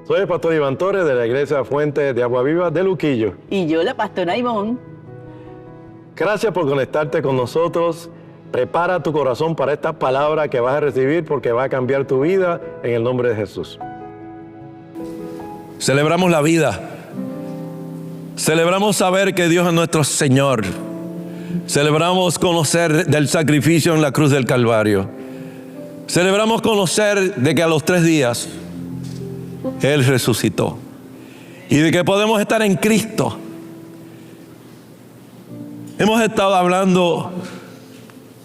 Soy el pastor Iván Torres de la Iglesia Fuente de Agua Viva de Luquillo. Y yo, la pastora Ivonne. Gracias por conectarte con nosotros. Prepara tu corazón para esta palabra que vas a recibir porque va a cambiar tu vida en el nombre de Jesús. Celebramos la vida. Celebramos saber que Dios es nuestro Señor. Celebramos conocer del sacrificio en la cruz del Calvario. Celebramos conocer de que a los 3 días Él resucitó. Y de que podemos estar en Cristo. Hemos estado hablando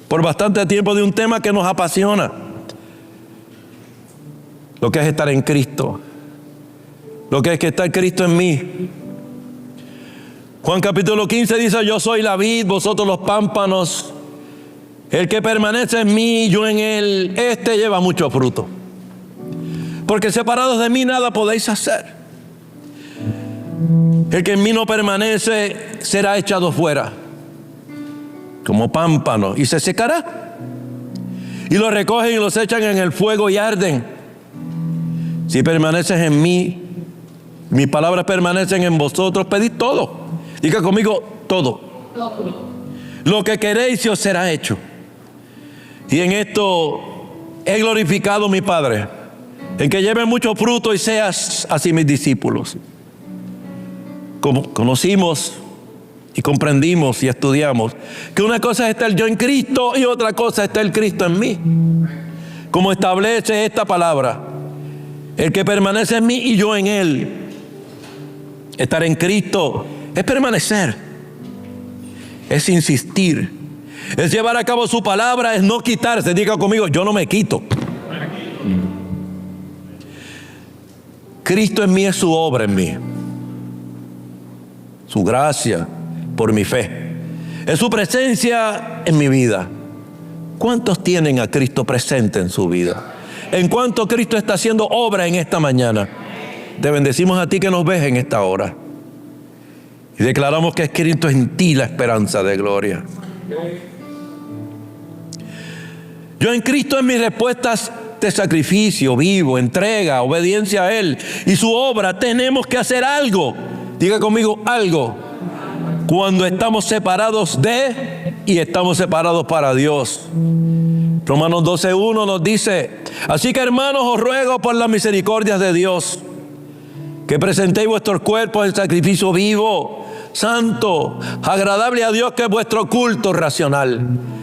por bastante tiempo de un tema que nos apasiona. Lo que es estar en Cristo. Lo que es que está Cristo en mí. Juan capítulo 15 dice: yo soy la vid, vosotros los pámpanos. El que permanece en mí, yo en él, este lleva mucho fruto. Porque separados de mí nada podéis hacer. El que en mí no permanece será echado fuera como pámpano y se secará. Y los recogen y los echan en el fuego y arden. Si permaneces en mí, mis palabras permanecen en vosotros, pedid todo. Diga conmigo, todo. Lo que queréis y os será hecho. Y en esto he glorificado a mi Padre, en que lleven mucho fruto y seas así mis discípulos. Como conocimos y comprendimos y estudiamos que una cosa es estar yo en Cristo y otra cosa está el Cristo en mí. Como establece esta palabra: el que permanece en mí y yo en él. Estar en Cristo es permanecer, es insistir, es llevar a cabo su palabra, es no quitarse. Diga conmigo, yo no me quito. Cristo en mí es su obra en mí, su gracia por mi fe, es su presencia en mi vida. ¿Cuántos tienen a Cristo presente en su vida? ¿En cuánto Cristo está haciendo obra en esta mañana? Te bendecimos a ti que nos ves en esta hora. Y declaramos que es Cristo en ti la esperanza de gloria. Yo en Cristo en mis respuestas de sacrificio, vivo, entrega, obediencia a Él y su obra. Tenemos que hacer algo. Diga conmigo, algo. Cuando estamos separados de y estamos separados para Dios. Romanos 12:1 nos dice: así que, hermanos, os ruego por las misericordias de Dios que presentéis vuestros cuerpos en sacrificio vivo, santo, agradable a Dios, que es vuestro culto racional.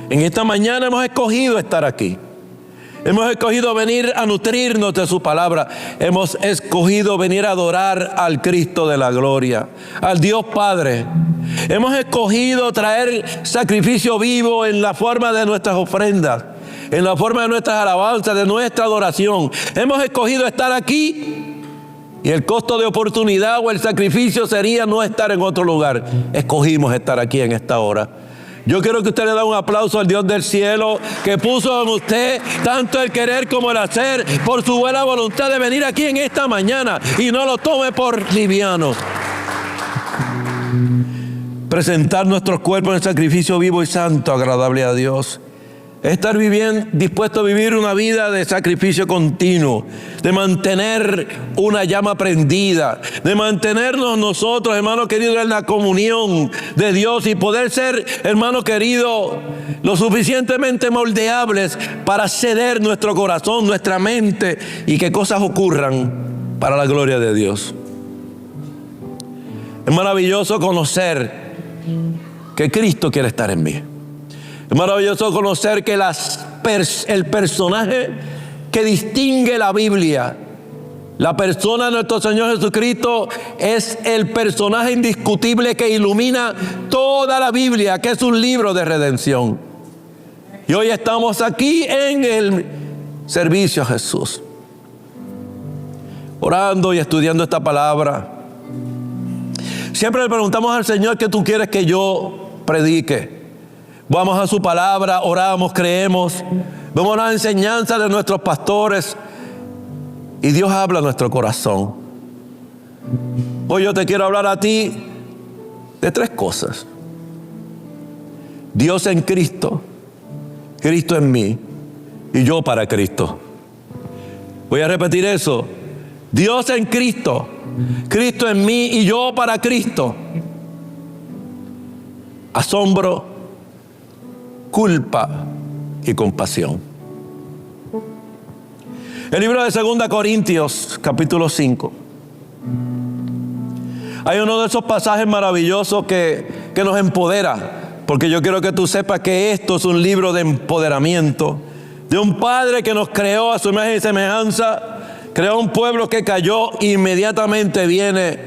En esta mañana hemos escogido estar aquí. Hemos escogido venir a nutrirnos de su palabra. Hemos escogido venir a adorar al Cristo de la gloria, al Dios Padre. Hemos escogido traer sacrificio vivo en la forma de nuestras ofrendas, en la forma de nuestras alabanzas, de nuestra adoración. Hemos escogido estar aquí. Y el costo de oportunidad o el sacrificio sería no estar en otro lugar. Escogimos estar aquí en esta hora. Yo quiero que usted le dé un aplauso al Dios del cielo, que puso en usted tanto el querer como el hacer, por su buena voluntad de venir aquí en esta mañana, y no lo tome por liviano. Presentar nuestros cuerpos en sacrificio vivo y santo, agradable a Dios. Estar dispuesto a vivir una vida de sacrificio continuo, de mantener una llama prendida, de mantenernos nosotros, hermano querido, en la comunión de Dios y poder ser, hermano querido, lo suficientemente moldeables para ceder nuestro corazón, nuestra mente, y que cosas ocurran para la gloria de Dios. Es maravilloso conocer que Cristo quiere estar en mí. Es maravilloso conocer que el personaje que distingue la Biblia, la persona de nuestro Señor Jesucristo, es el personaje indiscutible que ilumina toda la Biblia, que es un libro de redención. Y hoy estamos aquí en el servicio a Jesús, orando y estudiando esta palabra. Siempre le preguntamos al Señor: ¿qué tú quieres que yo predique? Vamos a su palabra, oramos, creemos, vemos las enseñanzas de nuestros pastores y Dios habla a nuestro corazón. Hoy yo te quiero hablar a ti de 3 cosas: Dios en Cristo, Cristo en mí y yo para Cristo. Voy a repetir eso: Dios en Cristo, Cristo en mí y yo para Cristo. Asombro, culpa y compasión. El libro de 2 Corintios, capítulo 5. Hay uno de esos pasajes maravillosos que nos empodera, porque yo quiero que tú sepas que esto es un libro de empoderamiento, de un Padre que nos creó a su imagen y semejanza, creó un pueblo que cayó, e inmediatamente viene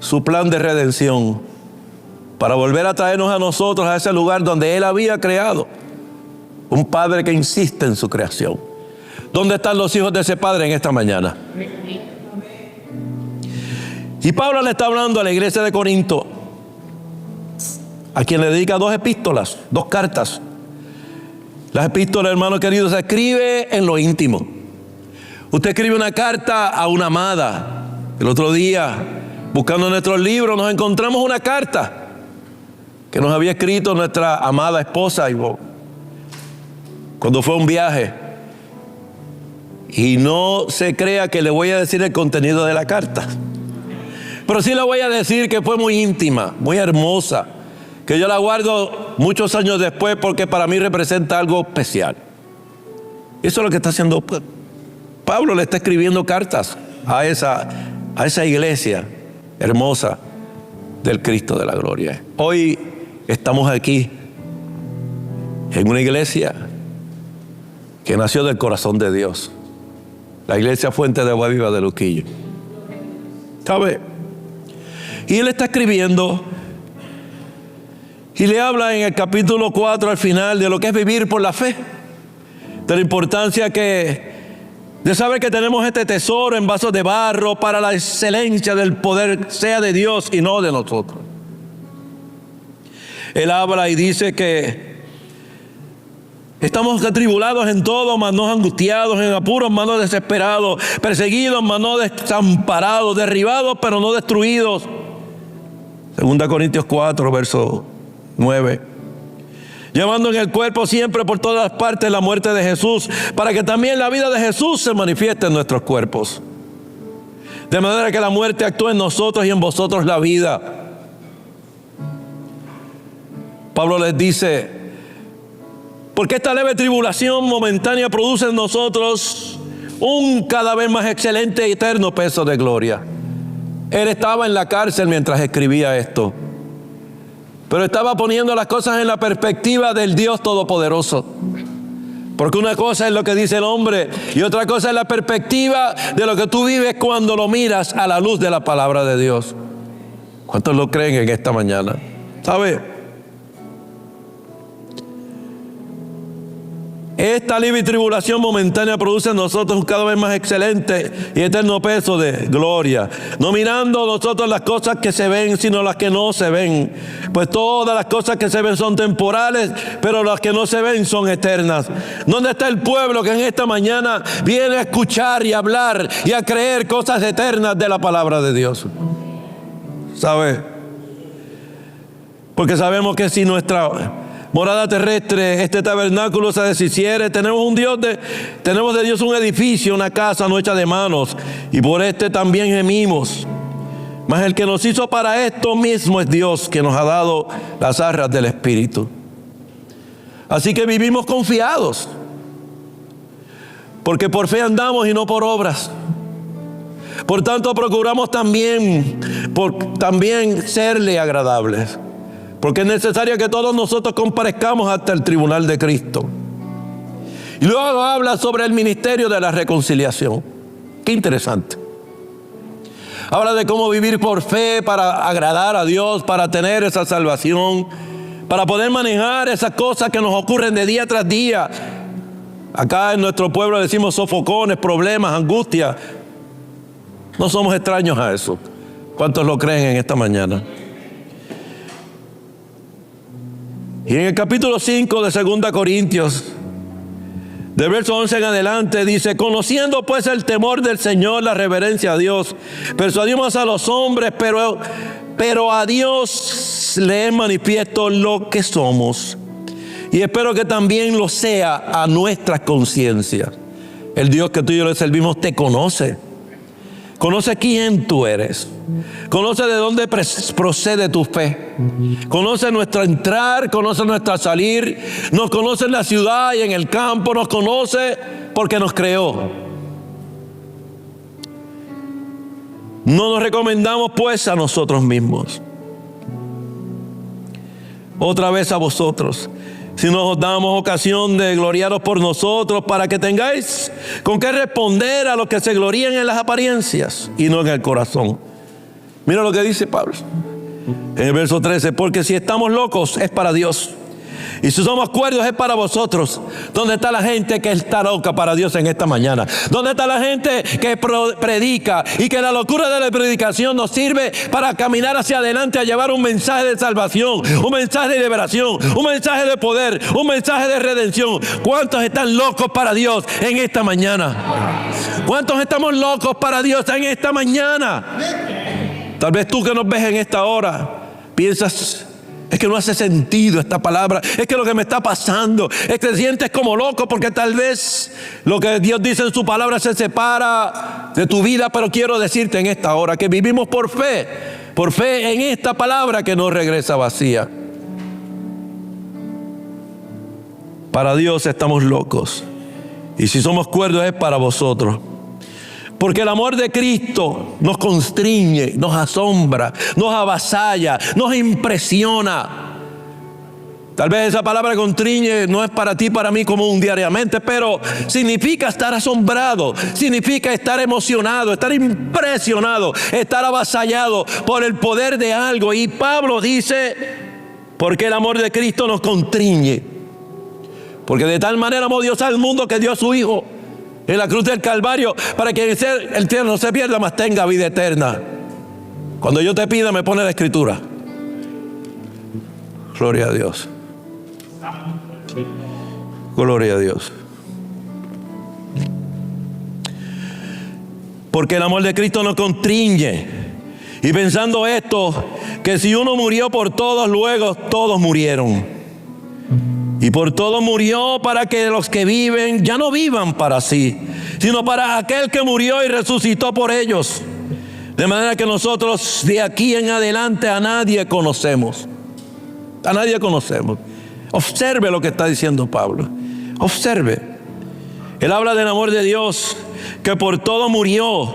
su plan de redención, para volver a traernos a nosotros a ese lugar donde Él había creado. Un Padre que insiste en su creación. ¿Dónde están los hijos de ese Padre en esta mañana? Y Pablo le está hablando a la iglesia de Corinto, a quien le dedica 2 epístolas, 2 cartas. Las epístolas, hermano querido, se escribe en lo íntimo. Usted escribe una carta a una amada. El otro día, buscando nuestros libros, nos encontramos una carta que nos había escrito nuestra amada esposa cuando fue a un viaje. Y no se crea que le voy a decir el contenido de la carta, pero sí le voy a decir que fue muy íntima, muy hermosa, que yo la guardo muchos años después porque para mí representa algo especial. Eso es lo que está haciendo Pablo. Le está escribiendo cartas a esa iglesia hermosa del Cristo de la gloria. Hoy estamos aquí en una iglesia que nació del corazón de Dios, la iglesia Fuente de Agua Viva de Luquillo. ¿Sabe? Y él está escribiendo y le habla en el capítulo 4 al final de lo que es vivir por la fe, de la importancia de saber que tenemos este tesoro en vasos de barro para la excelencia del poder sea de Dios y no de nosotros. Él habla y dice que estamos atribulados en todo, mas no angustiados, en apuros, mas no desesperados, perseguidos, mas no desamparados, derribados, pero no destruidos. 2 Corintios 4, verso 9. Llevando en el cuerpo siempre por todas partes la muerte de Jesús, para que también la vida de Jesús se manifieste en nuestros cuerpos. De manera que la muerte actúe en nosotros y en vosotros la vida. Pablo les dice, porque esta leve tribulación momentánea produce en nosotros un cada vez más excelente y eterno peso de gloria. Él estaba en la cárcel mientras escribía esto, pero estaba poniendo las cosas en la perspectiva del Dios Todopoderoso. Porque una cosa es lo que dice el hombre y otra cosa es la perspectiva de lo que tú vives cuando lo miras a la luz de la palabra de Dios. ¿Cuántos lo creen en esta mañana? ¿Sabe? Esta leve tribulación momentánea produce en nosotros un cada vez más excelente y eterno peso de gloria. No mirando nosotros las cosas que se ven, sino las que no se ven. Pues todas las cosas que se ven son temporales, pero las que no se ven son eternas. ¿Dónde está el pueblo que en esta mañana viene a escuchar y a hablar y a creer cosas eternas de la palabra de Dios? ¿Sabe? Porque sabemos que si nuestra morada terrestre, este tabernáculo se deshiciere, tenemos de Dios un edificio, una casa no hecha de manos, y por este también gemimos. Mas el que nos hizo para esto mismo es Dios, que nos ha dado las arras del Espíritu. Así que vivimos confiados, porque por fe andamos y no por obras. Por tanto procuramos también serle agradables, porque es necesario que todos nosotros comparezcamos hasta el tribunal de Cristo. Y luego habla sobre el ministerio de la reconciliación. Qué interesante. Habla de cómo vivir por fe para agradar a Dios, para tener esa salvación, para poder manejar esas cosas que nos ocurren de día tras día. Acá en nuestro pueblo decimos sofocones, problemas, angustias. No somos extraños a eso. ¿Cuántos lo creen en esta mañana? Y en el capítulo 5 de 2 Corintios, del verso 11 en adelante, dice: conociendo pues el temor del Señor, la reverencia a Dios, persuadimos a los hombres, pero a Dios le es manifiesto lo que somos. Y espero que también lo sea a nuestras conciencias. El Dios que tú y yo le servimos te conoce. Conoce quién tú eres. Conoce de dónde procede tu fe. Conoce nuestro entrar, conoce nuestro salir. Nos conoce en la ciudad y en el campo. Nos conoce porque nos creó. No nos recomendamos pues a nosotros mismos. Otra vez a vosotros. Si nos damos ocasión de gloriaros por nosotros, para que tengáis con qué responder a los que se glorían en las apariencias y no en el corazón. Mira lo que dice Pablo en el verso 13. Porque si estamos locos es para Dios, y si somos cuerdos es para vosotros. ¿Dónde está la gente que está loca para Dios en esta mañana? ¿Dónde está la gente que predica y que la locura de la predicación nos sirve para caminar hacia adelante, a llevar un mensaje de salvación, un mensaje de liberación, un mensaje de poder, un mensaje de redención? ¿Cuántos están locos para Dios en esta mañana? ¿Cuántos estamos locos para Dios en esta mañana? Tal vez tú que nos ves en esta hora piensas: es que no hace sentido esta palabra. Es que lo que me está pasando es que te sientes como loco porque tal vez lo que Dios dice en su palabra se separa de tu vida. Pero quiero decirte en esta hora que vivimos por fe en esta palabra que no regresa vacía. Para Dios estamos locos, y si somos cuerdos es para vosotros. Porque el amor de Cristo nos constriñe, nos asombra, nos avasalla, nos impresiona. Tal vez esa palabra constriñe no es para ti, para mí común diariamente, pero significa estar asombrado, significa estar emocionado, estar impresionado, estar avasallado por el poder de algo. Y Pablo dice: porque el amor de Cristo nos constriñe. Porque de tal manera amó Dios al mundo que dio a su Hijo en la cruz del Calvario, para que el tierno no se pierda, mas tenga vida eterna. Cuando yo te pida, me pone la escritura. Gloria a Dios. Gloria a Dios. Porque el amor de Cristo nos constriñe. Y pensando esto, que si uno murió por todos, luego todos murieron. Y por todo murió, para que los que viven ya no vivan para sí, sino para aquel que murió y resucitó por ellos. De manera que nosotros de aquí en adelante a nadie conocemos. A nadie conocemos. Observe lo que está diciendo Pablo. Observe. Él habla del amor de Dios, que por todo murió,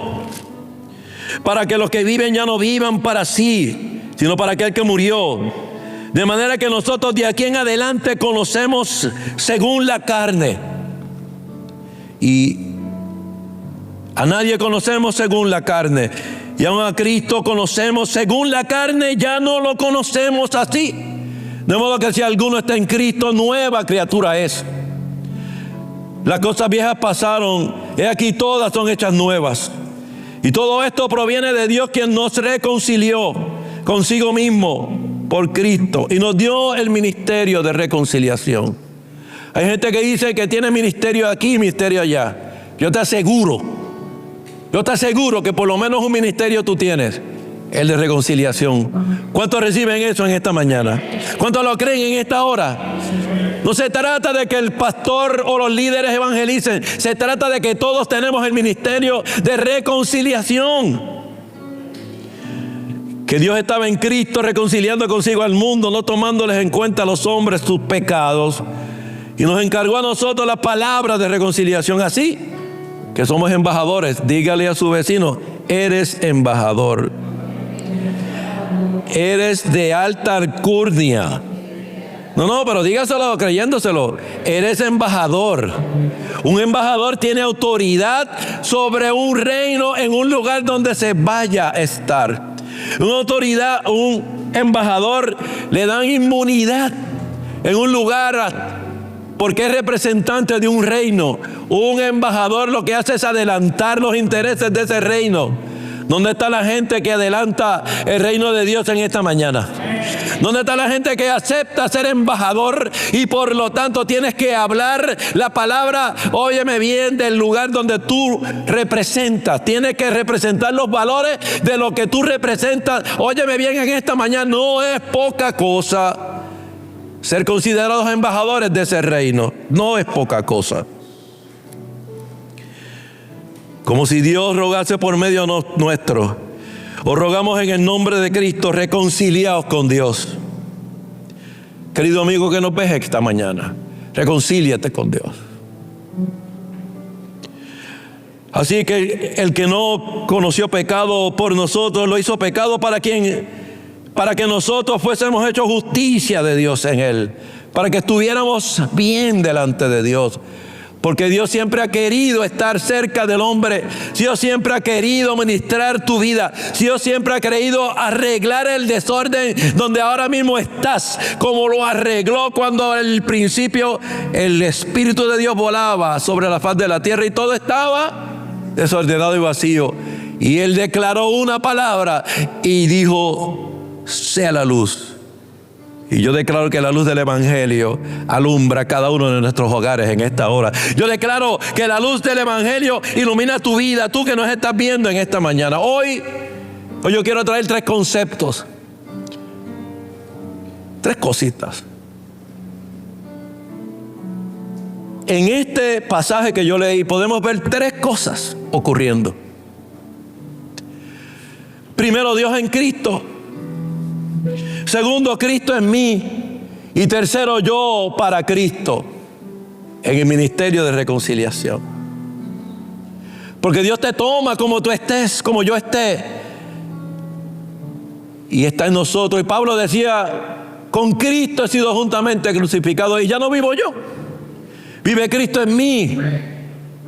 para que los que viven ya no vivan para sí, sino para aquel que murió. De manera que nosotros de aquí en adelante conocemos según la carne. Y a nadie conocemos según la carne. Y aun a Cristo conocemos según la carne, ya no lo conocemos así. De modo que si alguno está en Cristo, nueva criatura es. Las cosas viejas pasaron, he aquí todas son hechas nuevas. Y todo esto proviene de Dios, quien nos reconcilió consigo mismo por Cristo y nos dio el ministerio de reconciliación. Hay gente que dice que tiene ministerio aquí y ministerio allá. Yo te aseguro que por lo menos un ministerio tú tienes, el de reconciliación. ¿Cuántos reciben eso en esta mañana? ¿Cuántos lo creen en esta hora? No se trata de que el pastor o los líderes evangelicen, se trata de que todos tenemos el ministerio de reconciliación. Que Dios estaba en Cristo reconciliando consigo al mundo, no tomándoles en cuenta a los hombres sus pecados, y nos encargó a nosotros la palabra de reconciliación. Así que somos embajadores. Dígale a su vecino: eres embajador, eres de alta alcurnia. No, pero dígaselo creyéndoselo. Eres embajador. Un embajador tiene autoridad sobre un reino en un lugar donde se vaya a estar. Una autoridad, un embajador le dan inmunidad en un lugar porque es representante de un reino. Un embajador lo que hace es adelantar los intereses de ese reino. ¿Dónde está la gente que adelanta el reino de Dios en esta mañana? ¿Dónde está la gente que acepta ser embajador y por lo tanto tienes que hablar la palabra, óyeme bien, del lugar donde tú representas? Tienes que representar los valores de lo que tú representas. Óyeme bien, en esta mañana no es poca cosa ser considerados embajadores de ese reino. No es poca cosa. como si Dios rogase por medio nuestro. Os rogamos en el nombre de Cristo, reconciliaos con Dios. Querido amigo que nos ves esta mañana, reconcíliate con Dios. Así que el que no conoció pecado por nosotros, lo hizo pecado para que nosotros fuésemos hechos justicia de Dios en él, para que estuviéramos bien delante de Dios. Porque Dios siempre ha querido estar cerca del hombre. Dios siempre ha querido ministrar tu vida. Dios siempre ha querido arreglar el desorden donde ahora mismo estás, como lo arregló cuando al principio el Espíritu de Dios volaba sobre la faz de la tierra y todo estaba desordenado y vacío. Y Él declaró una palabra y dijo: sea la luz. Y yo declaro que la luz del Evangelio alumbra cada uno de nuestros hogares en esta hora. Yo declaro que la luz del Evangelio ilumina tu vida, tú que nos estás viendo en esta mañana. Hoy yo quiero traer 3 conceptos. 3 cositas. En este pasaje que yo leí podemos ver 3 cosas ocurriendo. Primero, Dios en Cristo. Segundo, Cristo en mí. Y tercero, yo para Cristo en el ministerio de reconciliación. Porque Dios te toma como tú estés, como yo esté, y está en nosotros. Y Pablo decía: con Cristo he sido juntamente crucificado y ya no vivo yo, vive Cristo en mí.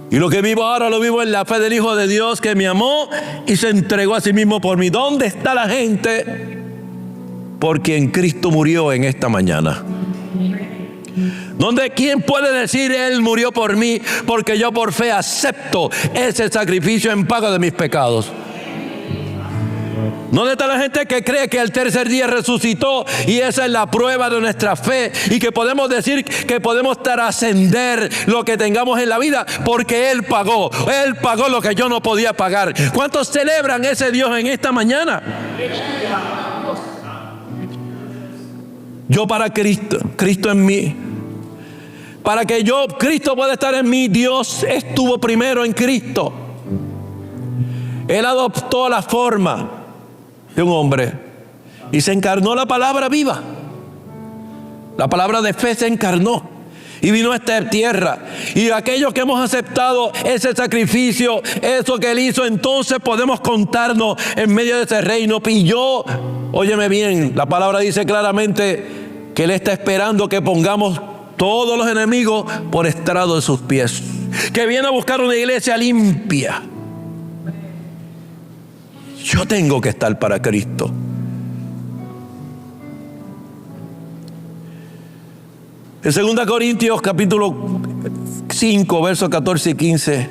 Y lo que vivo ahora lo vivo en la fe del Hijo de Dios, que me amó y se entregó a sí mismo por mí. ¿Dónde está la gente por quien Cristo murió en esta mañana? ¿Quién puede decir: Él murió por mí porque yo por fe acepto ese sacrificio en pago de mis pecados? ¿Dónde está la gente que cree que al tercer día resucitó y esa es la prueba de nuestra fe y que podemos decir que podemos trascender lo que tengamos en la vida porque Él pagó lo que yo no podía pagar? ¿Cuántos celebran ese Dios en esta mañana? Yo para Cristo, Cristo en mí. Para que Cristo pueda estar en mí, Dios estuvo primero en Cristo. Él adoptó la forma de un hombre y se encarnó la palabra viva. La palabra de fe se encarnó y vino a esta tierra. Y aquellos que hemos aceptado ese sacrificio, eso que Él hizo, entonces podemos contarnos en medio de ese reino. Y óyeme bien, la palabra dice claramente que Él está esperando que pongamos todos los enemigos por estrado de sus pies. Que viene a buscar una iglesia limpia. Yo tengo que estar para Cristo. En 2 Corintios capítulo 5, versos 14 y 15,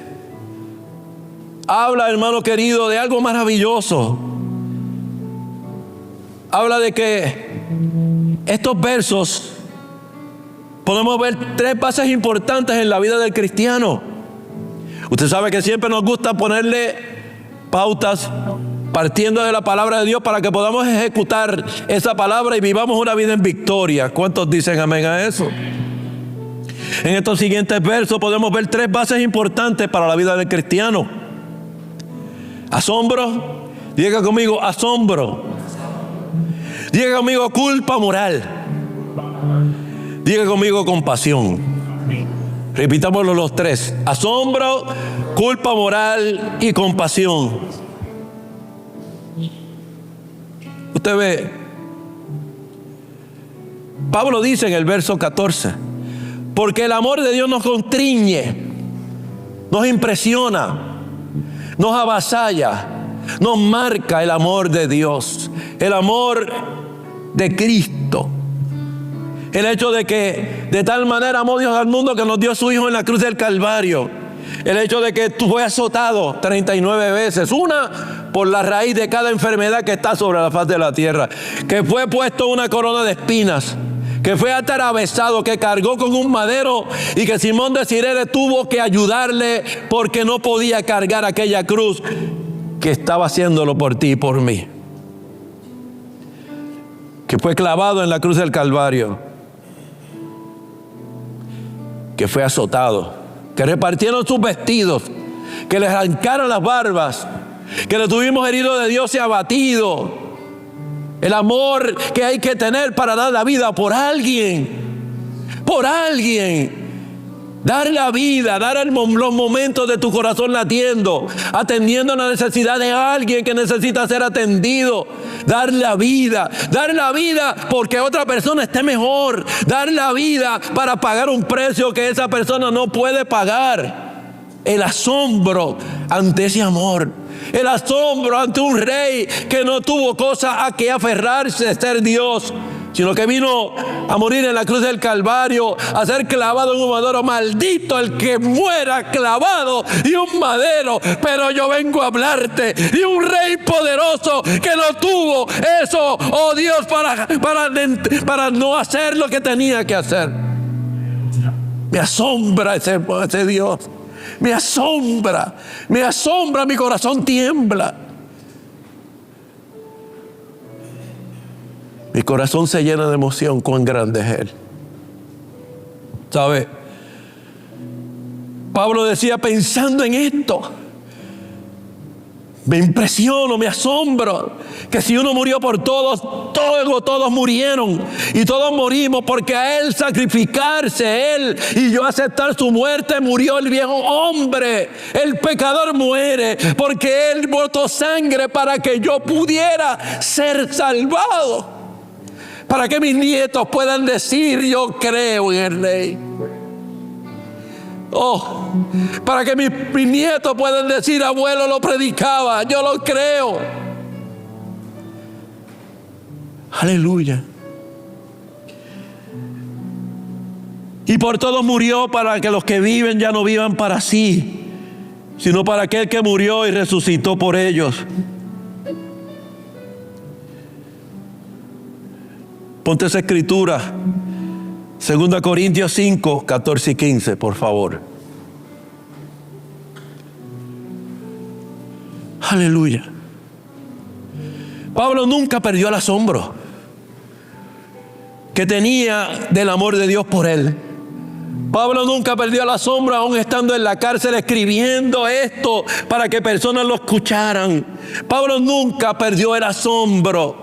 habla, hermano querido, de algo maravilloso. Habla de que estos versos podemos ver 3 bases importantes en la vida del cristiano. Usted sabe que siempre nos gusta ponerle pautas partiendo de la palabra de Dios para que podamos ejecutar esa palabra y vivamos una vida en victoria. ¿Cuántos dicen amén a eso? En estos siguientes versos podemos ver 3 bases importantes para la vida del cristiano. Asombro. Diga conmigo: asombro. Diga conmigo: culpa moral. Diga conmigo: compasión. Repitámoslo los 3. Asombro, culpa moral y compasión. Usted ve, Pablo dice en el verso 14: porque el amor de Dios nos constriñe, nos impresiona, nos avasalla, nos marca el amor de Dios, el amor de Cristo. El hecho de que de tal manera amó Dios al mundo que nos dio a su Hijo en la cruz del Calvario. El hecho de que fue azotado 39 veces, una por la raíz de cada enfermedad que está sobre la faz de la tierra, que fue puesto una corona de espinas, que fue atravesado, que cargó con un madero y que Simón de Cirene tuvo que ayudarle porque no podía cargar aquella cruz, que estaba haciéndolo por ti y por mí, que fue clavado en la cruz del Calvario, que fue azotado, que repartieron sus vestidos, que le arrancaron las barbas, que le tuvimos herido de Dios y abatido. El amor que hay que tener para dar la vida por alguien. Por alguien. Dar la vida, dar los momentos de tu corazón latiendo, atendiendo la necesidad de alguien que necesita ser atendido. Dar la vida porque otra persona esté mejor. Dar la vida para pagar un precio que esa persona no puede pagar. El asombro ante ese amor. El asombro ante un rey que no tuvo cosa a que aferrarse de ser Dios, sino que vino a morir en la cruz del Calvario, a ser clavado en un madero. Maldito el que muera clavado de un madero. Pero yo vengo a hablarte de un rey poderoso que no tuvo eso, oh Dios, para no hacer lo que tenía que hacer. Me asombra ese Dios. Me asombra, mi corazón tiembla. Mi corazón se llena de emoción, cuán grande es Él. ¿Sabe? Pablo decía, pensando en esto, me impresiono, me asombro, que si uno murió por todos, todos murieron. Y todos morimos porque a Él sacrificarse, Él y yo aceptar su muerte, murió el viejo hombre. El pecador muere porque Él botó sangre para que yo pudiera ser salvado. Para que mis nietos puedan decir, yo creo en el Rey. Oh, para que mis nietos puedan decir, abuelo lo predicaba, yo lo creo. Aleluya. Y por todos murió, para que los que viven ya no vivan para sí, sino para aquel que murió y resucitó por ellos. Ponte esa escritura, 2 Corintios 5, 14 y 15, por favor. Aleluya. Pablo nunca perdió el asombro que tenía del amor de Dios por él. Pablo nunca perdió el asombro, aún estando en la cárcel escribiendo esto para que personas lo escucharan. Pablo nunca perdió el asombro.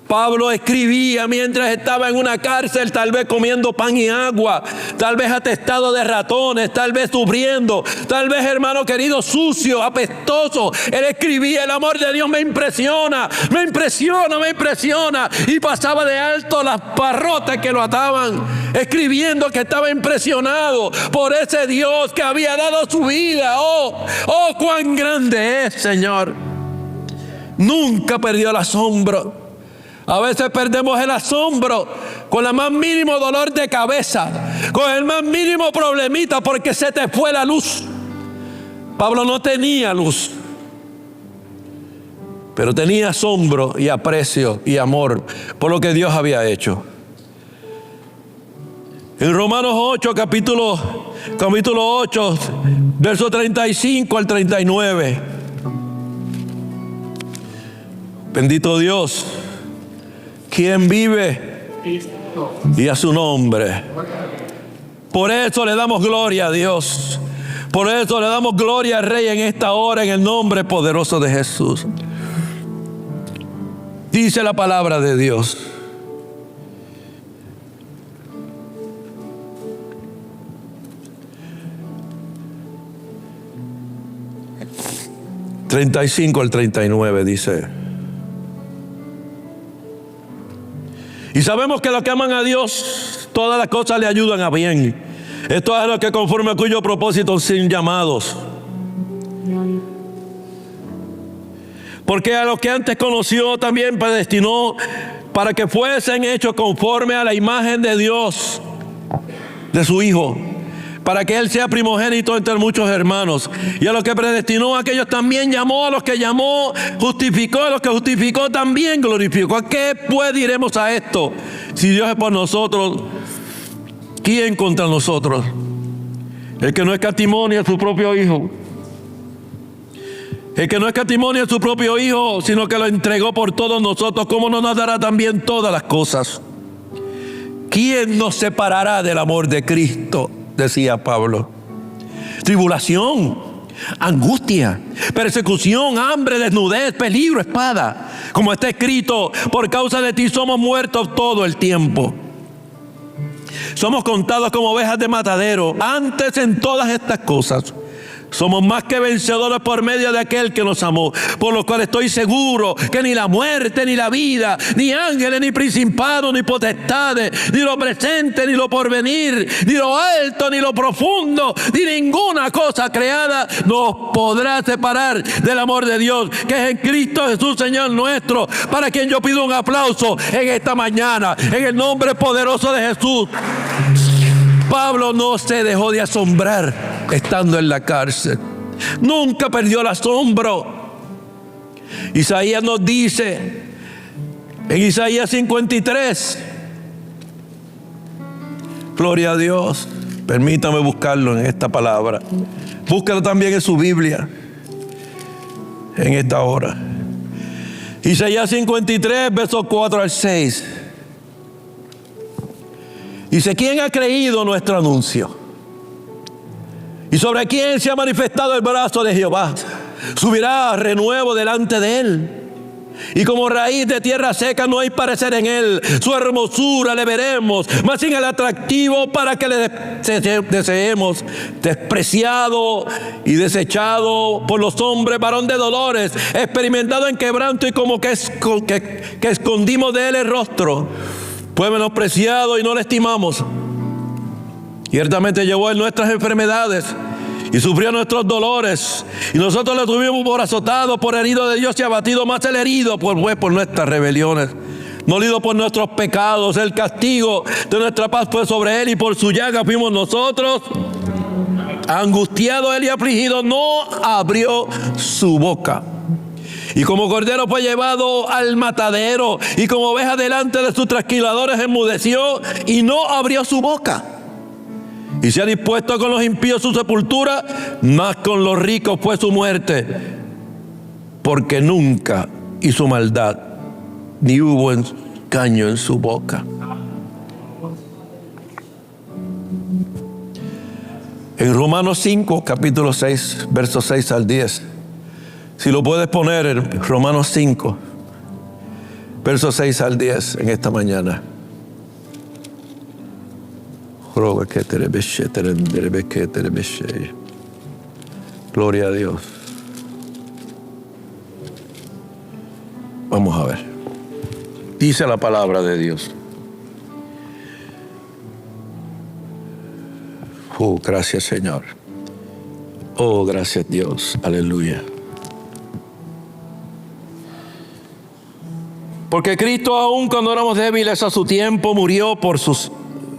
Pablo escribía mientras estaba en una cárcel, tal vez comiendo pan y agua, tal vez atestado de ratones, tal vez sufriendo, tal vez, hermano querido, sucio, apestoso. Él escribía, el amor de Dios me impresiona. Y pasaba de alto las parrotas que lo ataban, escribiendo que estaba impresionado por ese Dios que había dado su vida. Oh, cuán grande es, Señor. Nunca perdió el asombro. A veces perdemos el asombro con el más mínimo dolor de cabeza, con el más mínimo problemita, porque se te fue la luz. Pablo no tenía luz, pero tenía asombro y aprecio y amor por lo que Dios había hecho. En Romanos 8, capítulo 8, verso 35 al 39. Bendito Dios, quien vive y a su nombre. Por eso le damos gloria a Dios. Por eso le damos gloria al Rey en esta hora, en el nombre poderoso de Jesús. Dice la palabra de Dios: 35 al 39 dice: y sabemos que los que aman a Dios, todas las cosas le ayudan a bien. Esto es a los que conforme a cuyo propósito son llamados. Porque a los que antes conoció también predestinó para que fuesen hechos conforme a la imagen de Dios, de su Hijo, para que Él sea primogénito entre muchos hermanos. Y a los que predestinó, a aquellos también llamó, a los que llamó justificó, a los que justificó también glorificó. ¿A qué pues diremos a esto? Si Dios es por nosotros, ¿quién contra nosotros? El que no escatimó ni a su propio Hijo. El que no escatimó ni a su propio Hijo, sino que lo entregó por todos nosotros, ¿cómo no nos dará también todas las cosas? ¿Quién nos separará del amor de Cristo?, decía Pablo. Tribulación, angustia, persecución, hambre, desnudez, peligro, espada. Como está escrito, por causa de ti somos muertos todo el tiempo. Somos contados como ovejas de matadero. Antes en todas estas cosas somos más que vencedores por medio de aquel que nos amó, por lo cual estoy seguro que ni la muerte, ni la vida, ni ángeles, ni principados, ni potestades, ni lo presente, ni lo porvenir, ni lo alto, ni lo profundo, ni ninguna cosa creada nos podrá separar del amor de Dios, que es en Cristo Jesús, Señor nuestro, para quien yo pido un aplauso en esta mañana, en el nombre poderoso de Jesús. Pablo no se dejó de asombrar estando en la cárcel. Nunca perdió el asombro. Isaías nos dice en Isaías 53, gloria a Dios, permítame buscarlo en esta palabra. Búscalo también en su Biblia en esta hora. Isaías 53, versos 4 al 6. Dice: ¿quién ha creído nuestro anuncio? ¿Y sobre quién se ha manifestado el brazo de Jehová? Subirá renuevo delante de él, y como raíz de tierra seca no hay parecer en él. Su hermosura le veremos, mas sin el atractivo para que le deseemos. Despreciado y desechado por los hombres, varón de dolores, experimentado en quebranto, y como que escondimos de él el rostro. Fue menospreciado y no le estimamos. Ciertamente llevó él nuestras enfermedades y sufrió nuestros dolores, y nosotros lo tuvimos por azotado, por herido de Dios y abatido. Más el herido por nuestras rebeliones, molido por nuestros pecados. El castigo de nuestra paz fue sobre él, y por su llaga fuimos nosotros angustiado él y afligido. No abrió su boca. Y como cordero fue llevado al matadero, y como oveja delante de sus trasquiladores enmudeció y no abrió su boca. Y se ha dispuesto con los impíos su sepultura, mas con los ricos fue su muerte, porque nunca hizo maldad, ni hubo engaño en su boca. En Romanos 5, capítulo 6, versos 6 al 10. Si lo puedes poner en Romanos 5, versos 6 al 10 en esta mañana. Gloria a Dios. Vamos a ver. Dice la palabra de Dios. Oh, gracias, Señor. Oh, gracias, Dios. Aleluya. Porque Cristo, aun cuando éramos débiles a su tiempo, murió por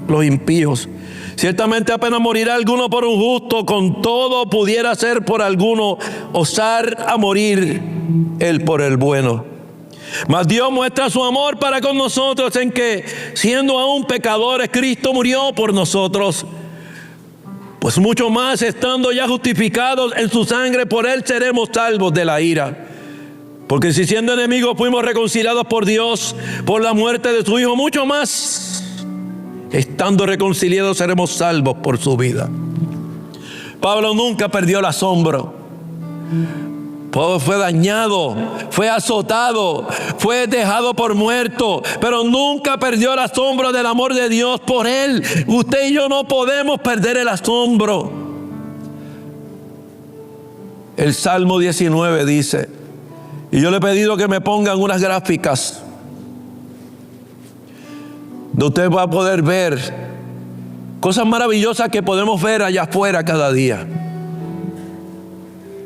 los impíos. Ciertamente apenas morirá alguno por un justo, con todo pudiera ser por alguno osar a morir él por el bueno. Mas Dios muestra su amor para con nosotros en que, siendo aún pecadores, Cristo murió por nosotros. Pues mucho más, estando ya justificados en su sangre, por él seremos salvos de la ira. Porque si siendo enemigos fuimos reconciliados por Dios por la muerte de su Hijo, mucho más, estando reconciliados, seremos salvos por su vida. Pablo nunca perdió el asombro. Pablo fue dañado, fue azotado, fue dejado por muerto, pero nunca perdió el asombro del amor de Dios por él. Usted y yo no podemos perder el asombro. El Salmo 19 dice, y yo le he pedido que me pongan unas gráficas donde usted va a poder ver cosas maravillosas que podemos ver allá afuera cada día.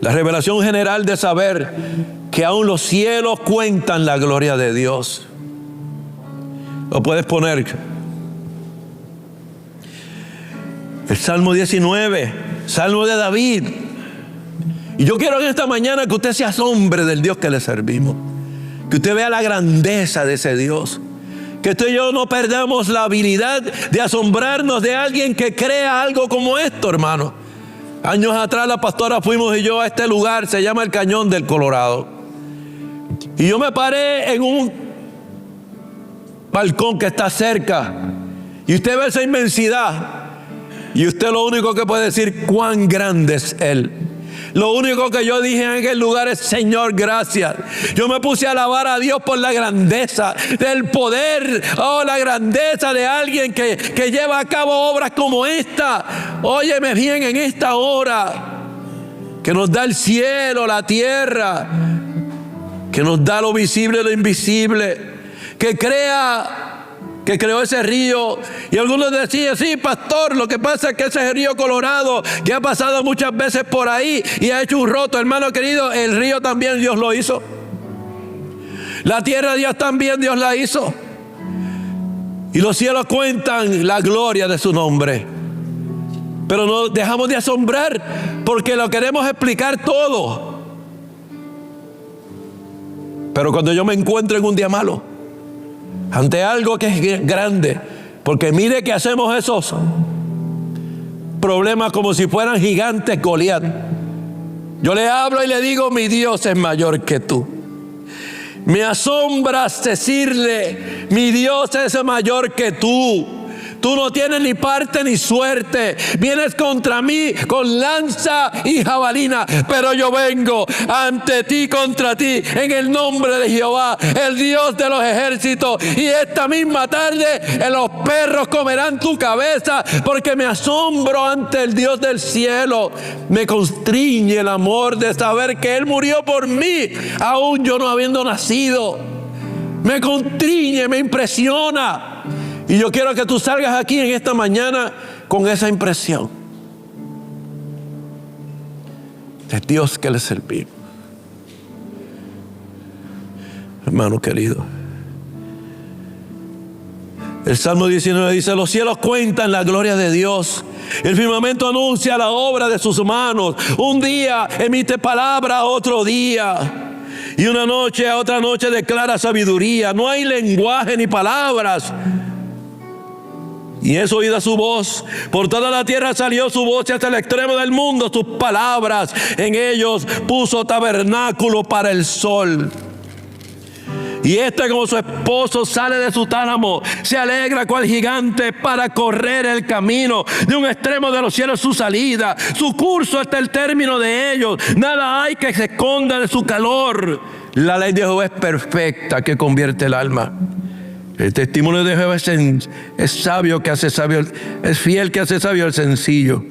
La revelación general de saber que aún los cielos cuentan la gloria de Dios. Lo puedes poner. El Salmo 19, Salmo de David. Y yo quiero en esta mañana que usted se asombre del Dios que le servimos. Que usted vea la grandeza de ese Dios. Que usted y yo no perdamos la habilidad de asombrarnos de alguien que crea algo como esto, hermano. Años atrás la pastora fuimos y yo a este lugar, se llama el Cañón del Colorado. Y yo me paré en un balcón que está cerca. Y usted ve esa inmensidad. Y usted lo único que puede decir, cuán grande es Él. Lo único que yo dije en aquel lugar es: Señor, gracias. Yo me puse a alabar a Dios por la grandeza del poder, la grandeza de alguien que lleva a cabo obras como esta. Óyeme bien, en esta hora, que nos da el cielo, la tierra, que nos da lo visible y lo invisible, que creó ese río. Y algunos decían: sí, pastor, lo que pasa es que ese río Colorado, que ha pasado muchas veces por ahí y ha hecho un roto. Hermano querido, el río también Dios lo hizo. La tierra Dios también Dios la hizo. Y los cielos cuentan la gloria de su nombre. Pero no dejamos de asombrar porque lo queremos explicar todo. Pero cuando yo me encuentro en un día malo, ante algo que es grande, porque mire que hacemos esos problemas como si fueran gigantes Goliat. Yo le hablo y le digo: mi Dios es mayor que tú. Me asombra decirle: mi Dios es mayor que tú. Tú no tienes ni parte ni suerte. Vienes contra mí con lanza y jabalina, pero yo vengo ante ti, contra ti, en el nombre de Jehová, el Dios de los ejércitos. Y esta misma tarde los perros comerán tu cabeza, porque me asombro ante el Dios del cielo. Me constriñe el amor de saber que Él murió por mí, aún yo no habiendo nacido. Me constriñe, me impresiona. Y yo quiero que tú salgas aquí en esta mañana con esa impresión de Dios que le servimos. Hermano querido, el Salmo 19 dice: los cielos cuentan la gloria de Dios, el firmamento anuncia la obra de sus manos. Un día emite palabra a otro día, y una noche a otra noche declara sabiduría. No hay lenguaje ni palabras, y es oída su voz. Por toda la tierra salió su voz, y hasta el extremo del mundo sus palabras. En ellos puso tabernáculo para el sol. Y como su esposo sale de su tálamo, se alegra cual gigante para correr el camino. De un extremo de los cielos su salida, su curso hasta el término de ellos. Nada hay que se esconda de su calor. La ley de Jehová es perfecta, que convierte el alma. El testimonio de Jehová es sabio, que hace sabio, es fiel, que hace sabio el sencillo.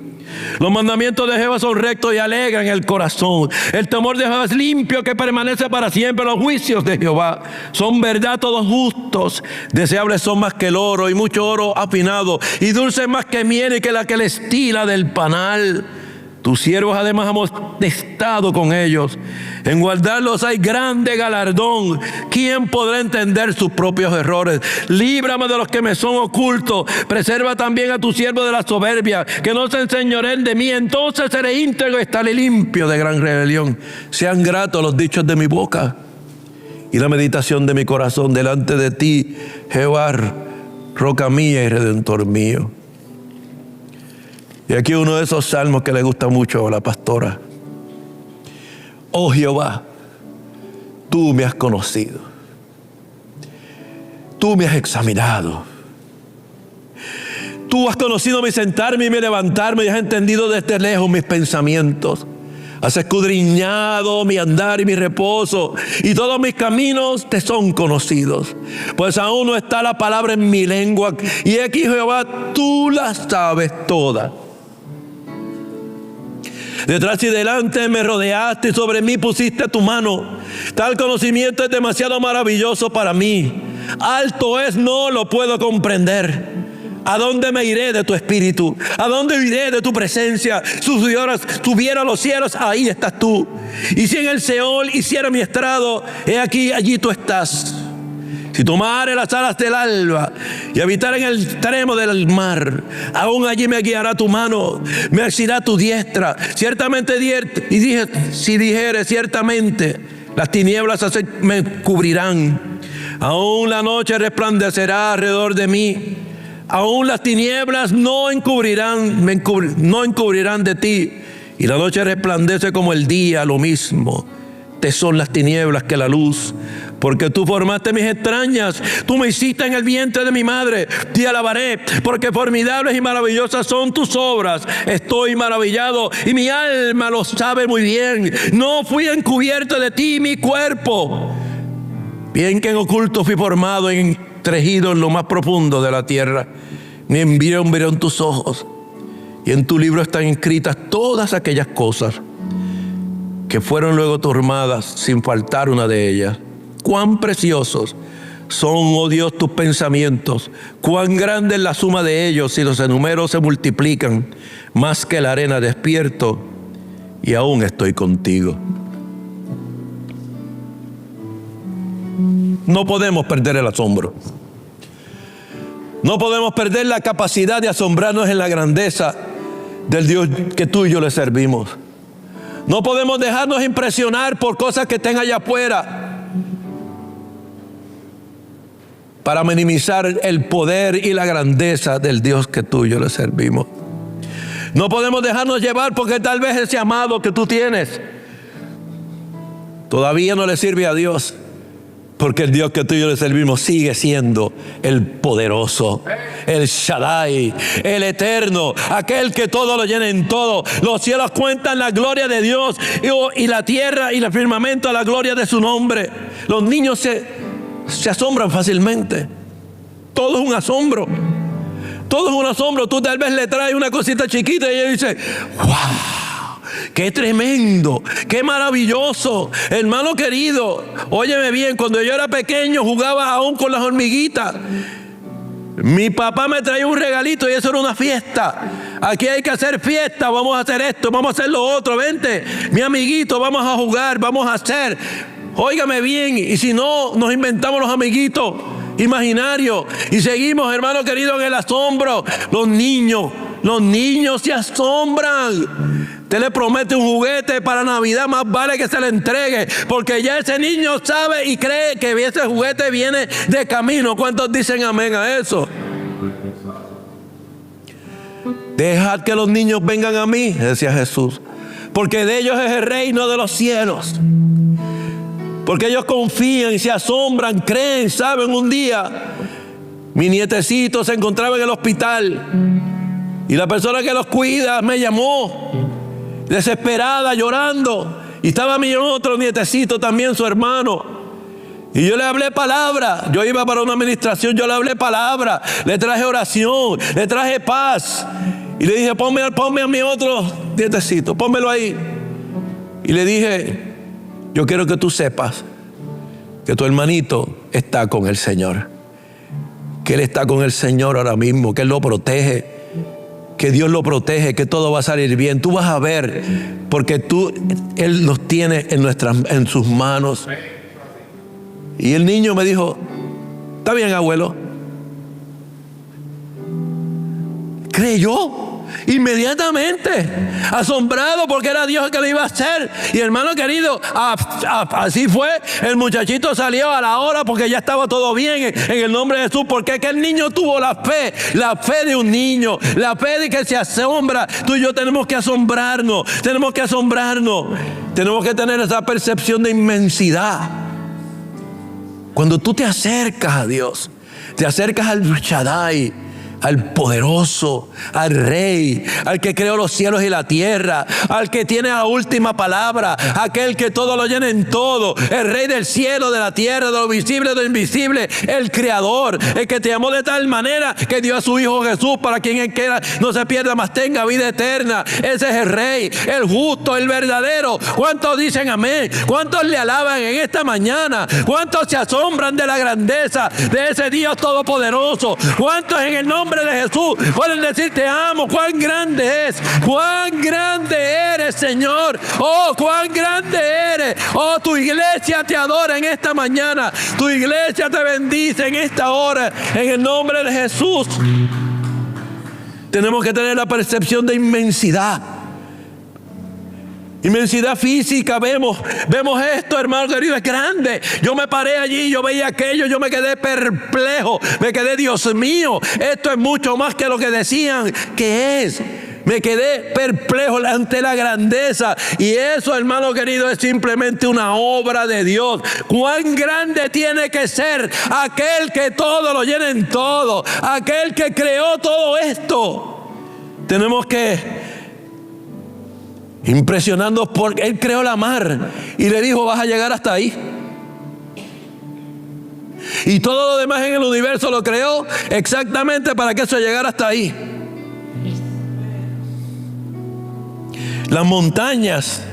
Los mandamientos de Jehová son rectos y alegran el corazón. El temor de Jehová es limpio, que permanece para siempre. Los juicios de Jehová son verdad, todos justos. Deseables son más que el oro, y mucho oro afinado, y dulces más que miel, y que la que le estila del panal. Tus siervos además hemos estado con ellos. En guardarlos hay grande galardón. ¿Quién podrá entender sus propios errores? Líbrame de los que me son ocultos. Preserva también a tu siervo de la soberbia, que no se enseñoreen de mí. Entonces seré íntegro y estaré limpio de gran rebelión. Sean gratos los dichos de mi boca y la meditación de mi corazón delante de ti, Jehová, roca mía y redentor mío. Y aquí uno de esos salmos que le gusta mucho a la pastora. Oh Jehová, tú me has conocido. Tú me has examinado. Tú has conocido mi sentarme y mi levantarme, y has entendido desde lejos mis pensamientos. Has escudriñado mi andar y mi reposo, y todos mis caminos te son conocidos. Pues aún no está la palabra en mi lengua, y aquí, Jehová, tú la sabes toda. Detrás y delante me rodeaste, y sobre mí pusiste tu mano. Tal conocimiento es demasiado maravilloso para mí. Alto es, no lo puedo comprender. ¿A dónde me iré de tu espíritu? ¿A dónde iré de tu presencia? Si subiera a los cielos, ahí estás tú. Y si en el Seol hiciera mi estrado, he aquí, allí tú estás. Si tomare las alas del alba y habitar en el extremo del mar, aún allí me guiará tu mano, me asirá tu diestra. Ciertamente si dijere, ciertamente las tinieblas me cubrirán. Aún la noche resplandecerá alrededor de mí. Aún las tinieblas no encubrirán de ti. Y la noche resplandece como el día, lo mismo. te son las tinieblas que la luz. Porque tú formaste mis entrañas, tú me hiciste en el vientre de mi madre. Te alabaré, porque formidables y maravillosas son tus obras. Estoy maravillado y mi alma lo sabe muy bien. No fui encubierto de ti mi cuerpo. Bien que en oculto fui formado, entregido en lo más profundo de la tierra. Ni en vieron tus ojos. Y en tu libro están escritas todas aquellas cosas que fueron luego tomadas sin faltar una de ellas. Cuán preciosos son, oh Dios, tus pensamientos. Cuán grande es la suma de ellos, si los enumero se multiplican. Más que la arena despierto y aún estoy contigo. No podemos perder el asombro. No podemos perder la capacidad de asombrarnos en la grandeza del Dios que tú y yo le servimos. No podemos dejarnos impresionar por cosas que estén allá afuera para minimizar el poder y la grandeza del Dios que tú y yo le servimos. No podemos dejarnos llevar porque tal vez ese amado que tú tienes todavía no le sirve a Dios. Porque el Dios que tú y yo le servimos sigue siendo el poderoso, el Shaddai, el eterno, aquel que todo lo llena en todo. Los cielos cuentan la gloria de Dios y la tierra y el firmamento a la gloria de su nombre. Los niños se asombran fácilmente. Todo es un asombro. Todo es un asombro. Tú tal vez le traes una cosita chiquita y ella dice, ¡wow! ¡Qué tremendo! ¡Qué maravilloso! Hermano querido, óyeme bien, cuando yo era pequeño jugaba aún con las hormiguitas. Mi papá me traía un regalito y eso era una fiesta. Aquí hay que hacer fiesta, vamos a hacer esto, vamos a hacer lo otro. Vente, mi amiguito, vamos a jugar, vamos a hacer. Óigame bien, y si no, nos inventamos los amiguitos imaginarios y seguimos, hermano querido, en el asombro. Los niños se asombran. Usted le promete un juguete para Navidad, más vale que se le entregue, porque ya ese niño sabe y cree que ese juguete viene de camino. ¿Cuántos dicen amén a eso? Dejad que los niños vengan a mí, decía Jesús, porque de ellos es el reino de los cielos. Porque ellos confían, se asombran, creen, saben. Un día mi nietecito se encontraba en el hospital y la persona que los cuida me llamó desesperada, llorando, y estaba mi otro nietecito también, su hermano, y yo le hablé palabra. Yo iba para una administración, yo le hablé palabra, le traje oración, le traje paz, y le dije, ponme a mi otro nietecito, pónmelo ahí. Y le dije, yo quiero que tú sepas que tu hermanito está con el Señor, que él está con el Señor ahora mismo, que él lo protege, que Dios lo protege, que todo va a salir bien. Tú vas a ver, porque él los tiene en sus manos. Y el niño me dijo, está bien, abuelo. Creyó inmediatamente, asombrado, porque era Dios el que lo iba a hacer. Y hermano querido, así fue. El muchachito salió a la hora porque ya estaba todo bien en el nombre de Jesús, porque es que el niño tuvo la fe de un niño, la fe de que se asombra. Tú y yo tenemos que asombrarnos, tenemos que tener esa percepción de inmensidad. Cuando tú te acercas a Dios, te acercas al Shaddai, al poderoso, al Rey, al que creó los cielos y la tierra, al que tiene la última palabra, aquel que todo lo llena en todo, el Rey del cielo, de la tierra, de lo visible, de lo invisible, el Creador, el que te amó de tal manera que dio a su Hijo Jesús para quien él quiera no se pierda, mas tenga vida eterna. Ese es el Rey, el justo, el verdadero. ¿Cuántos dicen amén? ¿Cuántos le alaban en esta mañana? ¿Cuántos se asombran de la grandeza de ese Dios todopoderoso? ¿Cuántos en el nombre de Jesús pueden decir te amo? Cuán grande es, cuán grande eres, Señor. Oh, cuán grande eres. Oh, tu iglesia te adora en esta mañana, tu iglesia te bendice en esta hora, en el nombre de Jesús. Tenemos que tener la percepción de inmensidad. Inmensidad física, vemos esto, hermano querido, es grande. Yo me paré allí, yo veía aquello, yo me quedé perplejo, me quedé, Dios mío, esto es mucho más que lo que decían que es. Me quedé perplejo ante la grandeza. Y eso, hermano querido, es simplemente una obra de Dios. Cuán grande tiene que ser aquel que todo lo llena en todo, aquel que creó todo esto. Tenemos que impresionarnos porque Él creó la mar y le dijo: vas a llegar hasta ahí. Y todo lo demás en el universo lo creó exactamente para que eso llegara hasta ahí. Las montañas,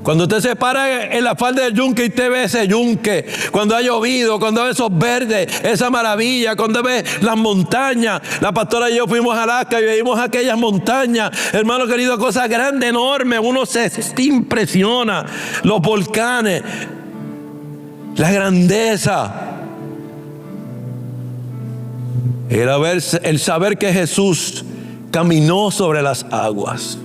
cuando usted se para en la falda del yunque y usted ve ese yunque, cuando ha llovido, cuando ve esos verdes, esa maravilla, cuando ve las montañas. La pastora y yo fuimos a Alaska y vimos aquellas montañas, hermano querido, cosas grandes, enormes. Uno se impresiona, los volcanes, la grandeza. El saber que Jesús caminó sobre las aguas.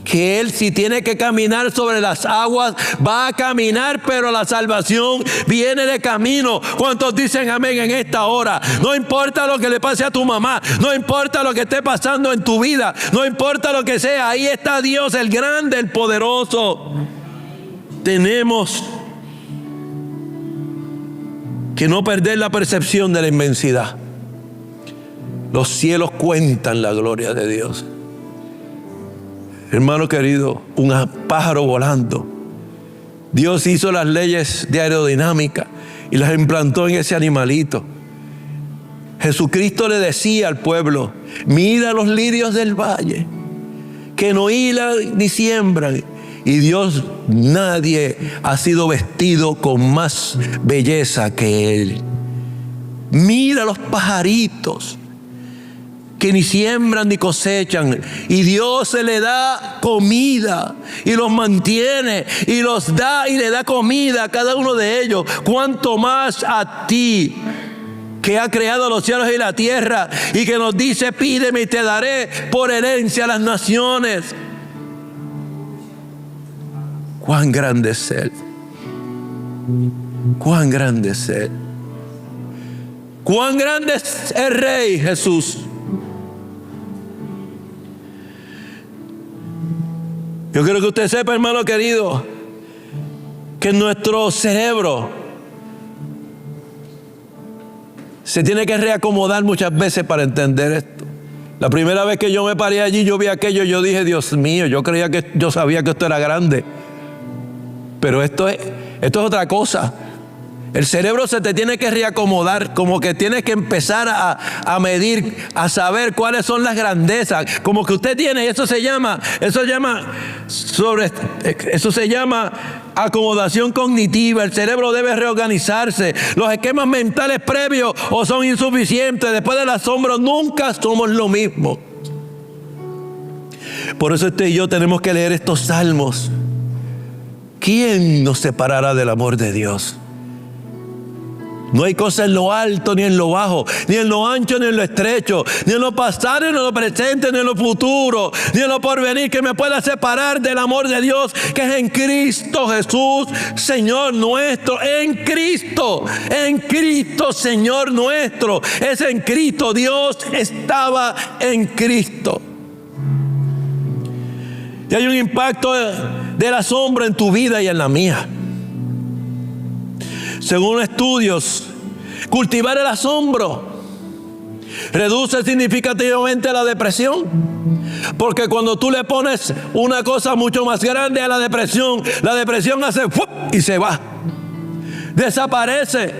Que Él, si tiene que caminar sobre las aguas, va a caminar, pero la salvación viene de camino. ¿Cuántos dicen amén en esta hora? No importa lo que le pase a tu mamá, no importa lo que esté pasando en tu vida, no importa lo que sea, ahí está Dios, el grande, el poderoso. Tenemos que no perder la percepción de la inmensidad. Los cielos cuentan la gloria de Dios. Hermano querido, un pájaro volando. Dios hizo las leyes de aerodinámica y las implantó en ese animalito. Jesucristo le decía al pueblo: mira los lirios del valle, que no hilan ni siembran. Y Dios, nadie ha sido vestido con más belleza que Él. Mira los pajaritos, que ni siembran ni cosechan, y Dios se le da comida y los mantiene y los da y le da comida a cada uno de ellos. Cuánto más a ti, que ha creado los cielos y la tierra y que nos dice: pídeme y te daré por herencia a las naciones. Cuán grande es Él, cuán grande es Él, cuán grande es el Rey Jesús. Yo quiero que usted sepa, hermano querido, que nuestro cerebro se tiene que reacomodar muchas veces para entender esto. La primera vez que yo me paré allí, yo vi aquello, yo dije: Dios mío, yo sabía que esto era grande, pero esto es otra cosa. El cerebro se te tiene que reacomodar, como que tienes que empezar a medir, a saber cuáles son las grandezas, como que usted tiene, eso se llama acomodación cognitiva. El cerebro debe reorganizarse. Los esquemas mentales previos o son insuficientes. Después del asombro nunca somos lo mismo. Por eso usted y yo tenemos que leer estos salmos. ¿Quién nos separará del amor de Dios? No hay cosa en lo alto ni en lo bajo, ni en lo ancho ni en lo estrecho, ni en lo pasado ni en lo presente ni en lo futuro, ni en lo porvenir, que me pueda separar del amor de Dios, que es en Cristo Jesús, Señor nuestro. En Cristo, Señor nuestro. Es en Cristo. Dios estaba en Cristo. Y hay un impacto del asombro en tu vida y en la mía. Según estudios, cultivar el asombro reduce significativamente la depresión. Porque cuando tú le pones una cosa mucho más grande a la depresión hace ¡fup! Y se va. Desaparece.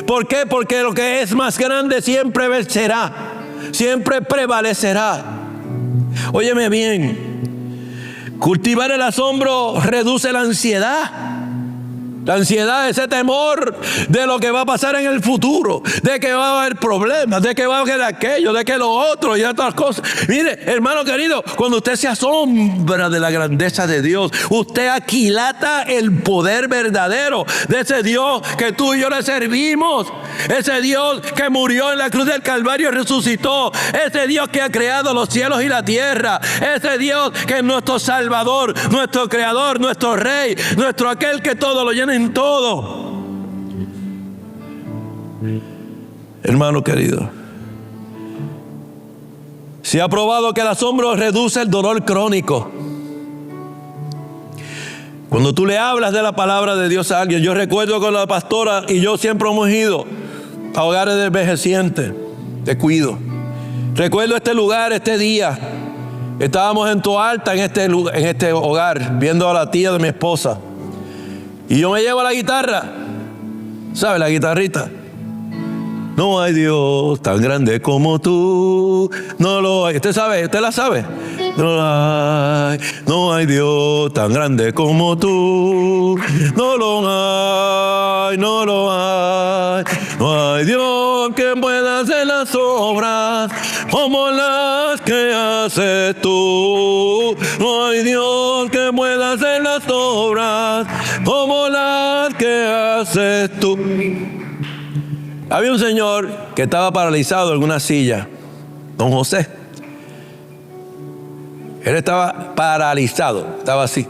¿Por qué? Porque lo que es más grande siempre vencerá, siempre prevalecerá. Óyeme bien. Cultivar el asombro reduce la ansiedad. La ansiedad, ese temor de lo que va a pasar en el futuro, de que va a haber problemas, de que va a haber aquello, de que lo otro y otras cosas. Mire, hermano querido, cuando usted se asombra de la grandeza de Dios, usted aquilata el poder verdadero de ese Dios que tú y yo le servimos. Ese Dios que murió en la cruz del Calvario y resucitó. Ese Dios que ha creado los cielos y la tierra. Ese Dios que es nuestro Salvador, nuestro Creador, nuestro Rey, nuestro aquel que todo lo llena en todo. Si Se ha probado que el asombro reduce el dolor crónico. Cuando tú le hablas de la palabra de Dios a alguien, yo recuerdo con la pastora y yo siempre hemos ido a hogares de envejecientes, de cuido. Recuerdo este lugar, este día. Estábamos en Toalta, en este hogar, viendo a la tía de mi esposa. Y yo me llevo la guitarra. ¿Sabe la guitarrita? No hay Dios tan grande como tú. No lo hay. ¿Usted sabe? ¿Usted la sabe? No hay Dios tan grande como tú. No lo hay, no lo hay. No hay Dios que pueda hacer las obras como las que haces tú. No hay Dios que pueda hacer las obras como las que haces tú. Había un señor que estaba paralizado en una silla, don José. Él estaba paralizado, estaba así.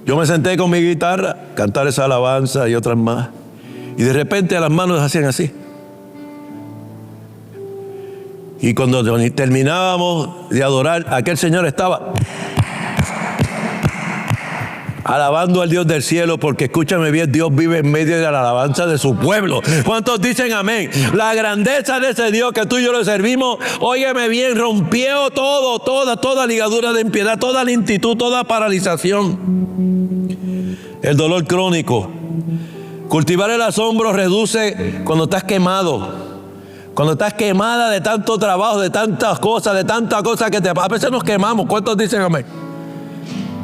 Yo me senté con mi guitarra, cantar esa alabanza y otras más. Y de repente las manos hacían así. Y cuando terminábamos de adorar, aquel señor estaba alabando al Dios del cielo, porque escúchame bien, Dios vive en medio de la alabanza de su pueblo. ¿Cuántos dicen amén? La grandeza de ese Dios que tú y yo le servimos, óyeme bien, rompió toda ligadura de impiedad, toda lentitud, toda paralización. El dolor crónico. Cultivar el asombro reduce cuando estás quemado. Cuando estás quemada de tanto trabajo, de tantas cosas que a veces nos quemamos. ¿Cuántos dicen amén?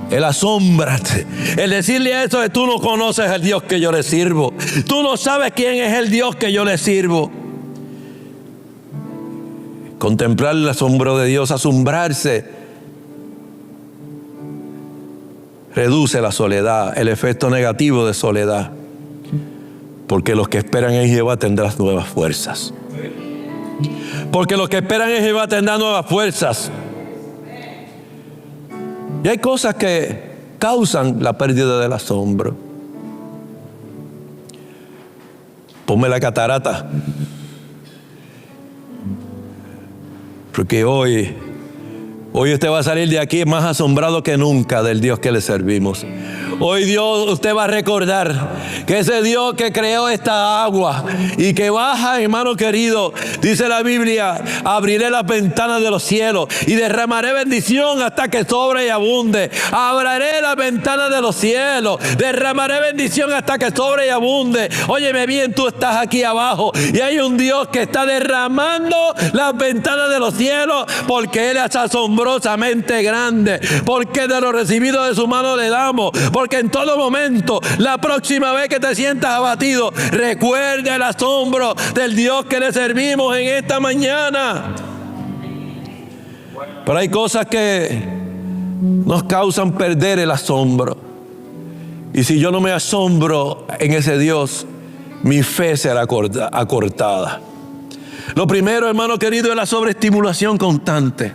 El asómbrate. El decirle a eso de tú no conoces al Dios que yo le sirvo. Tú no sabes quién es el Dios que yo le sirvo. Contemplar el asombro de Dios, asombrarse, reduce la soledad, el efecto negativo de soledad. Porque los que esperan en Jehová tendrán nuevas fuerzas. Porque los que esperan en Jehová tendrán nuevas fuerzas. Y hay cosas que causan la pérdida del asombro. Ponme la catarata. Porque hoy usted va a salir de aquí más asombrado que nunca del Dios que le servimos. Hoy usted va a recordar que ese Dios que creó esta agua y que baja, hermano querido, dice la Biblia, abriré las ventanas de los cielos y derramaré bendición hasta que sobre y abunde. Abriré las ventanas de los cielos, derramaré bendición hasta que sobre y abunde. Óyeme bien, tú estás aquí abajo y hay un Dios que está derramando las ventanas de los cielos porque Él es asombrosamente grande, porque de lo recibido de su mano le damos, porque en todo momento, la próxima vez que te sientas abatido, recuerda el asombro del Dios que le servimos en esta mañana. Pero hay cosas que nos causan perder el asombro. Y si yo no me asombro en ese Dios, mi fe será acortada. Lo primero, hermano querido, es la sobreestimulación constante.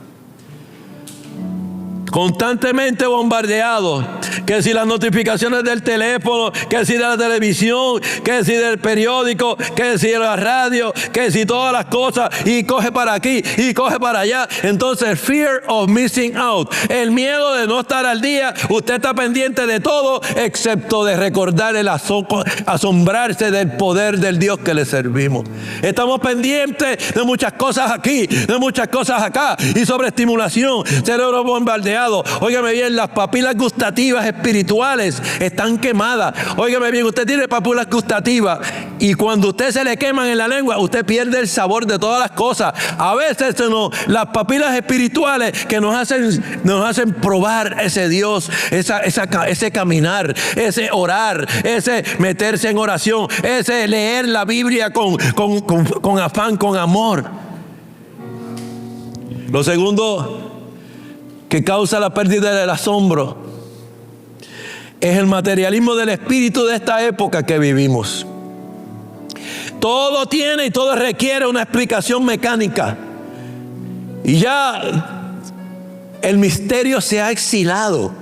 Constantemente bombardeados, que si las notificaciones del teléfono, que si de la televisión, que si del periódico, que si de la radio, que si todas las cosas, y coge para aquí y coge para allá. Entonces, fear of missing out, el miedo de no estar al día. Usted está pendiente de todo excepto de recordar asombrarse del poder del Dios que le servimos. Estamos pendientes de muchas cosas aquí, de muchas cosas acá, y sobreestimulación, cerebro bombardeado. Óigame bien, las papilas gustativas espirituales están quemadas. Óigame bien, usted tiene papilas gustativas y cuando usted se le queman en la lengua, usted pierde el sabor de todas las cosas. A veces las papilas espirituales que nos hacen probar ese Dios, ese caminar, ese orar, ese meterse en oración, ese leer la Biblia con afán, con amor. Lo segundo que causa la pérdida del asombro es el materialismo del espíritu de esta época que vivimos. Todo tiene y todo requiere una explicación mecánica. Y ya el misterio se ha exilado.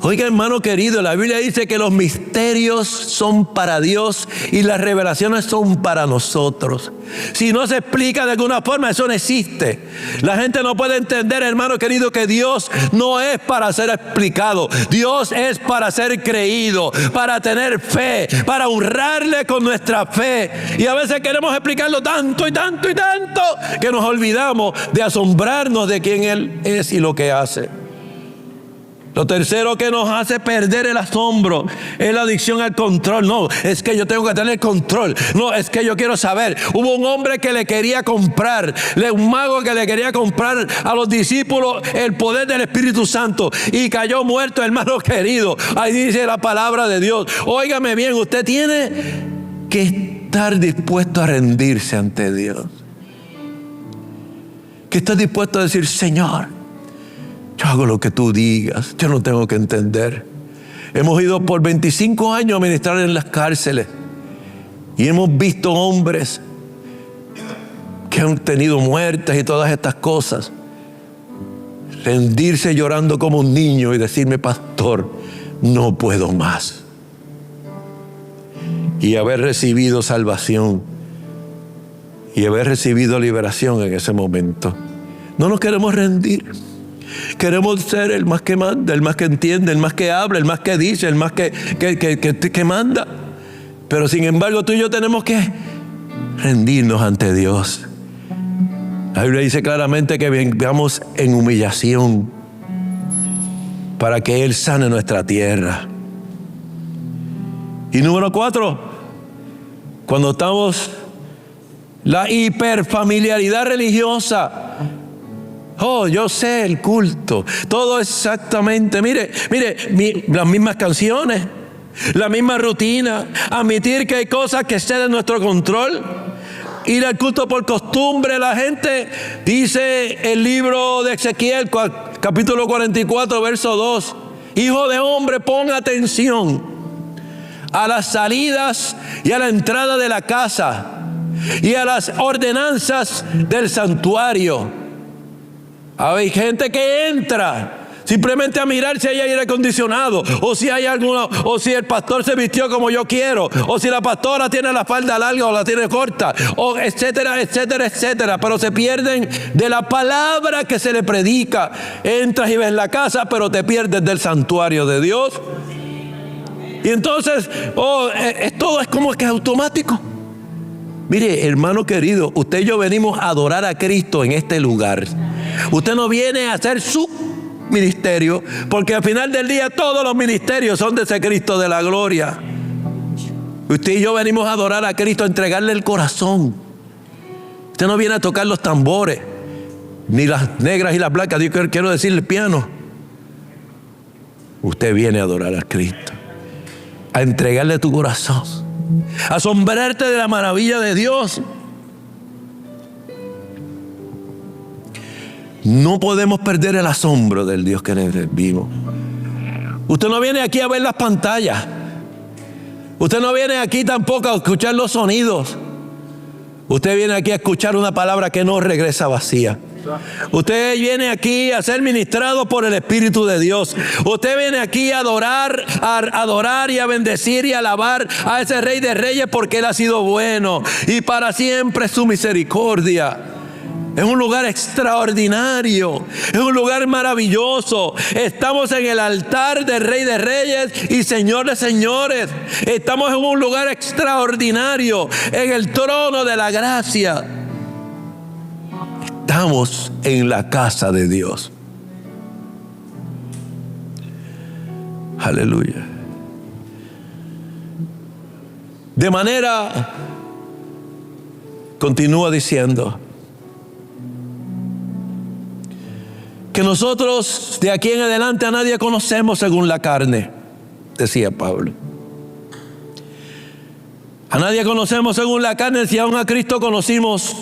Oiga, hermano querido, la Biblia dice que los misterios son para Dios y las revelaciones son para nosotros. Si no se explica de alguna forma, eso no existe. La gente no puede entender, hermano querido, que Dios no es para ser explicado. Dios es para ser creído, para tener fe, para honrarle con nuestra fe. Y a veces queremos explicarlo tanto y tanto y tanto que nos olvidamos de asombrarnos de quién Él es y lo que hace. Lo tercero que nos hace perder el asombro es la adicción al control. No, es que yo tengo que tener control. No, es que yo quiero saber. Hubo un hombre que le quería comprar, un mago que le quería comprar a los discípulos el poder del Espíritu Santo y cayó muerto, hermano querido. Ahí dice la palabra de Dios. Óigame bien, usted tiene que estar dispuesto a rendirse ante Dios. Que esté dispuesto a decir: Señor, yo hago lo que tú digas, yo no tengo que entender. Hemos ido por 25 años a ministrar en las cárceles y hemos visto hombres que han tenido muertes y todas estas cosas rendirse llorando como un niño y decirme: pastor, no puedo más. Y haber recibido salvación y haber recibido liberación en ese momento. No nos queremos rendir. Queremos ser el más que manda, el más que entiende, el más que habla, el más que dice, el más que manda. Pero sin embargo, tú y yo tenemos que rendirnos ante Dios. La Biblia dice claramente que vengamos en humillación para que Él sane nuestra tierra. Y número 4, cuando estamos, la hiperfamiliaridad religiosa. Oh, yo sé el culto, todo exactamente, mire, las mismas canciones, la misma rutina, admitir que hay cosas que exceden de nuestro control, ir al culto por costumbre. La gente dice el libro de Ezequiel, capítulo 44, verso 2, hijo de hombre, pon atención a las salidas y a la entrada de la casa y a las ordenanzas del santuario. Hay gente que entra simplemente a mirar si hay aire acondicionado, o si hay alguno, o si el pastor se vistió como yo quiero, o si la pastora tiene la falda larga o la tiene corta, o etcétera, etcétera, etcétera. Pero se pierden de la palabra que se le predica. Entras y ves la casa, pero te pierdes del santuario de Dios. Y entonces, todo es como que automático. Mire, hermano querido, usted y yo venimos a adorar a Cristo en este lugar. Usted no viene a hacer su ministerio, porque al final del día todos los ministerios son de ese Cristo de la gloria. Usted y yo venimos a adorar a Cristo, a entregarle el corazón. Usted no viene a tocar los tambores, ni las negras y las blancas, yo quiero decirle el piano. Usted viene a adorar a Cristo, a entregarle tu corazón, a asombrarte de la maravilla de Dios. No podemos perder el asombro del Dios que le servimos. Usted no viene aquí a ver las pantallas. Usted no viene aquí tampoco a escuchar los sonidos. Usted viene aquí a escuchar una palabra que no regresa vacía. Usted viene aquí a ser ministrado por el Espíritu de Dios. Usted viene aquí a adorar y a bendecir y a alabar a ese Rey de Reyes, porque Él ha sido bueno y para siempre es su misericordia. Es un lugar extraordinario, es un lugar maravilloso. Estamos en el altar del Rey de Reyes y Señor de Señores. Estamos en un lugar extraordinario, en el trono de la gracia. Estamos en la casa de Dios. Aleluya. De manera, continúa diciendo, que nosotros de aquí en adelante a nadie conocemos según la carne, decía Pablo. A nadie conocemos según la carne. Si aún a Cristo conocimos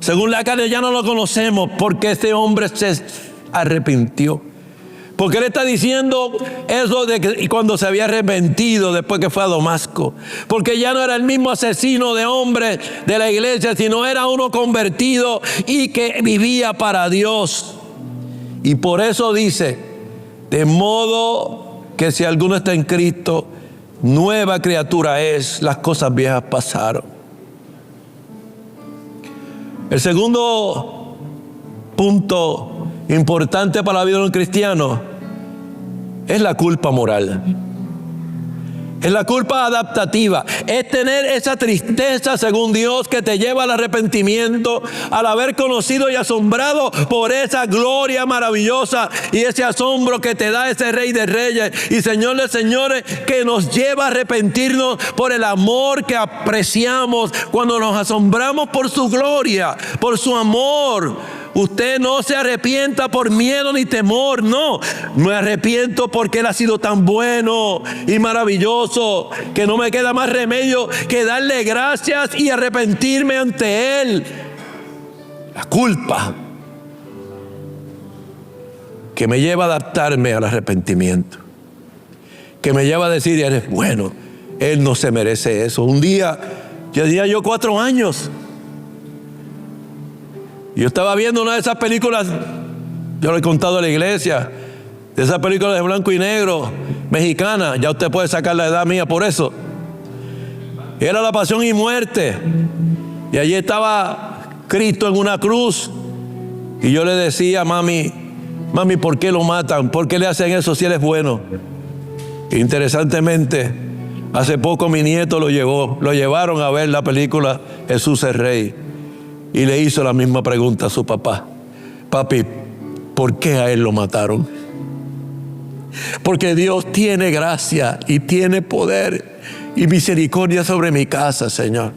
según la carne, ya no lo conocemos, porque este hombre se arrepintió. Porque él está diciendo eso de que cuando se había arrepentido después que fue a Damasco, porque ya no era el mismo asesino de hombres de la iglesia, sino era uno convertido y que vivía para Dios. Y por eso dice De modo que si alguno está en Cristo, nueva criatura es, las cosas viejas pasaron. El segundo punto importante para la vida de un cristiano es la culpa moral. Es la culpa adaptativa. Es tener esa tristeza, según Dios, que te lleva al arrepentimiento, al haber conocido y asombrado por esa gloria maravillosa y ese asombro que te da ese Rey de Reyes y Señor de Señores, que nos lleva a arrepentirnos por el amor que apreciamos cuando nos asombramos por su gloria, por su amor. Usted no se arrepienta por miedo ni temor, no. Me arrepiento porque Él ha sido tan bueno y maravilloso que no me queda más remedio que darle gracias y arrepentirme ante Él. La culpa que me lleva a adaptarme al arrepentimiento, que me lleva a decir, eres bueno, Él no se merece eso. Un día, tenía yo 4 años. Yo estaba viendo una de esas películas, yo lo he contado a la iglesia, de esas películas de blanco y negro, mexicana, ya usted puede sacar la edad mía por eso. Era La Pasión y Muerte, y allí estaba Cristo en una cruz, y yo le decía, mami, ¿por qué lo matan? ¿Por qué le hacen eso si Él es bueno? Interesantemente, hace poco mi nieto lo llevaron a ver la película Jesús es Rey. Y le hizo la misma pregunta a su papá. Papi, ¿por qué a Él lo mataron? Porque Dios tiene gracia y tiene poder y misericordia sobre mi casa, Señor.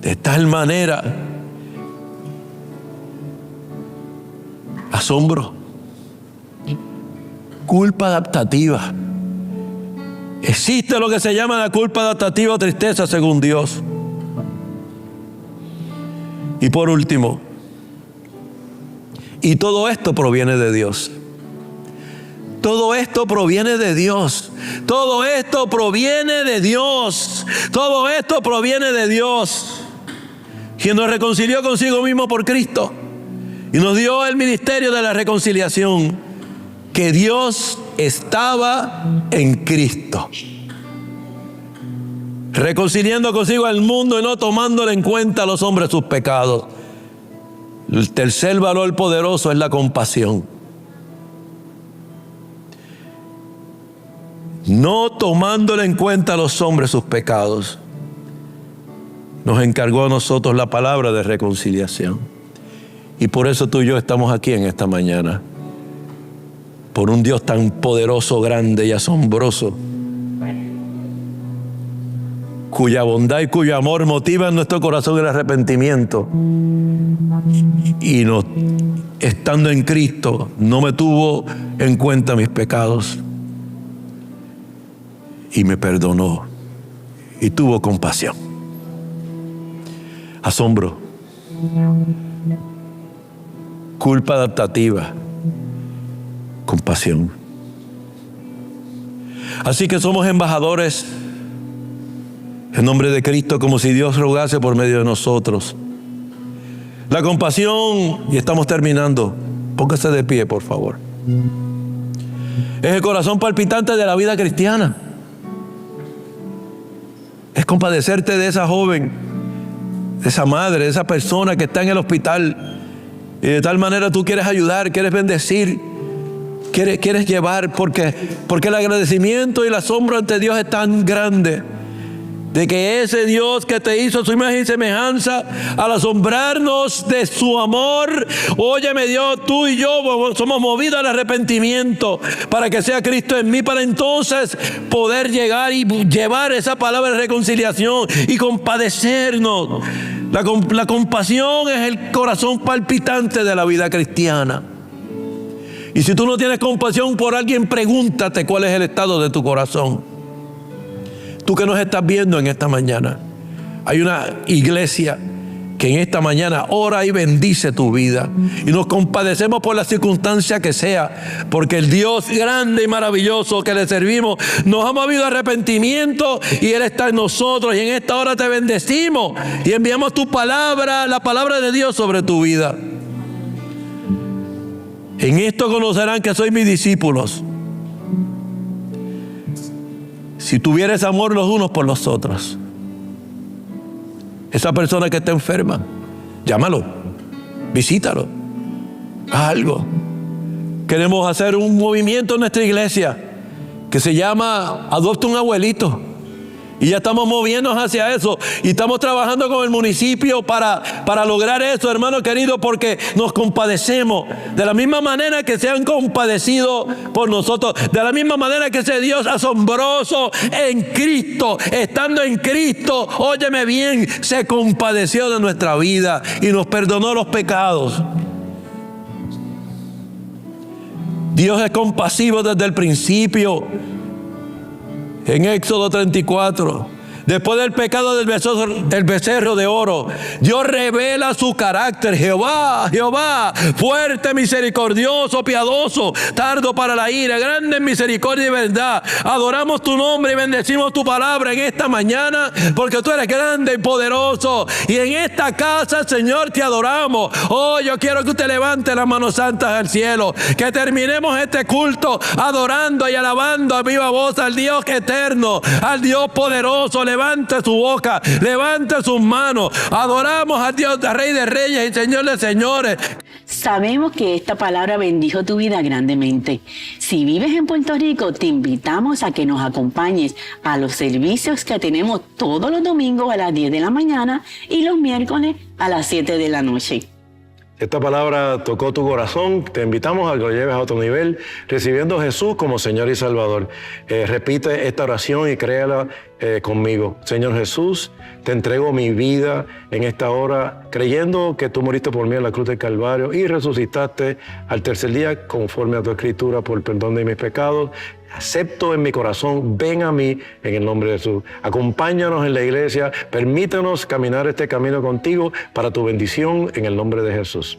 De tal manera, asombro, culpa adaptativa. Existe lo que se llama la culpa adaptativa o tristeza según Dios. Y por último, y todo esto proviene de Dios. Todo esto proviene de Dios. Todo esto proviene de Dios. Todo esto proviene de Dios, quien nos reconcilió consigo mismo por Cristo y nos dio el ministerio de la reconciliación, que Dios estaba en Cristo, reconciliando consigo al mundo y no tomándole en cuenta a los hombres sus pecados. El tercer valor poderoso es la compasión. No tomándole en cuenta a los hombres sus pecados, nos encargó a nosotros la palabra de reconciliación. Y por eso tú y yo estamos aquí en esta mañana. Por un Dios tan poderoso, grande y asombroso, cuya bondad y cuyo amor motiva en nuestro corazón el arrepentimiento. Y estando en Cristo, no me tuvo en cuenta mis pecados. Y me perdonó. Y tuvo compasión. Asombro. Culpa adaptativa. Compasión. Así que somos embajadores en nombre de Cristo, como si Dios rogase por medio de nosotros. La compasión, y estamos terminando, póngase de pie, por favor, es el corazón palpitante de la vida cristiana. Es compadecerte de esa joven, de esa madre, de esa persona que está en el hospital, y de tal manera tú quieres ayudar, quieres bendecir, quieres llevar, porque el agradecimiento y el asombro ante Dios es tan grande, de que ese Dios que te hizo a su imagen y semejanza, al asombrarnos de su amor, óyeme Dios, tú y yo somos movidos al arrepentimiento para que sea Cristo en mí, para entonces poder llegar y llevar esa palabra de reconciliación y compadecernos. La compasión es el corazón palpitante de la vida cristiana. Y si tú no tienes compasión por alguien, pregúntate cuál es el estado de tu corazón. Tú que nos estás viendo en esta mañana, hay una iglesia que en esta mañana ora y bendice tu vida. Y nos compadecemos por la circunstancia que sea, porque el Dios grande y maravilloso que le servimos nos ha movido a arrepentimiento y Él está en nosotros. Y en esta hora te bendecimos y enviamos tu palabra, la palabra de Dios sobre tu vida. En esto conocerán que sois mis discípulos, si tuvieres amor los unos por los otros. Esa persona que está enferma, llámalo, visítalo, haz algo. Queremos hacer un movimiento en nuestra iglesia que se llama Adopta un Abuelito. Y ya estamos moviéndonos hacia eso. Y estamos trabajando con el municipio para lograr eso, hermano querido, porque nos compadecemos. De la misma manera que se han compadecido por nosotros. De la misma manera que ese Dios asombroso en Cristo, estando en Cristo, óyeme bien, se compadeció de nuestra vida y nos perdonó los pecados. Dios es compasivo desde el principio. En Éxodo 34, después del pecado del becerro de oro, Dios revela su carácter. Jehová, fuerte, misericordioso, piadoso, tardo para la ira, grande en misericordia y verdad. Adoramos tu nombre y bendecimos tu palabra en esta mañana, porque tú eres grande y poderoso. Y en esta casa, Señor, te adoramos. Oh, yo quiero que usted levante las manos santas al cielo, que terminemos este culto adorando y alabando a viva voz al Dios eterno, al Dios poderoso. Levante su boca, levante sus manos. Adoramos a Dios, Rey de Reyes y Señor de Señores. Sabemos que esta palabra bendijo tu vida grandemente. Si vives en Puerto Rico, te invitamos a que nos acompañes a los servicios que tenemos todos los domingos a las 10 de la mañana y los miércoles a las 7 de la noche. Esta palabra tocó tu corazón, te invitamos a que lo lleves a otro nivel, recibiendo a Jesús como Señor y Salvador. Repite esta oración y créala conmigo. Señor Jesús, te entrego mi vida en esta hora, creyendo que tú moriste por mí en la cruz del Calvario y resucitaste al tercer día conforme a tu escritura por el perdón de mis pecados. Acepto en mi corazón, ven a mí en el nombre de Jesús. Acompáñanos en la iglesia, permítanos caminar este camino contigo para tu bendición en el nombre de Jesús.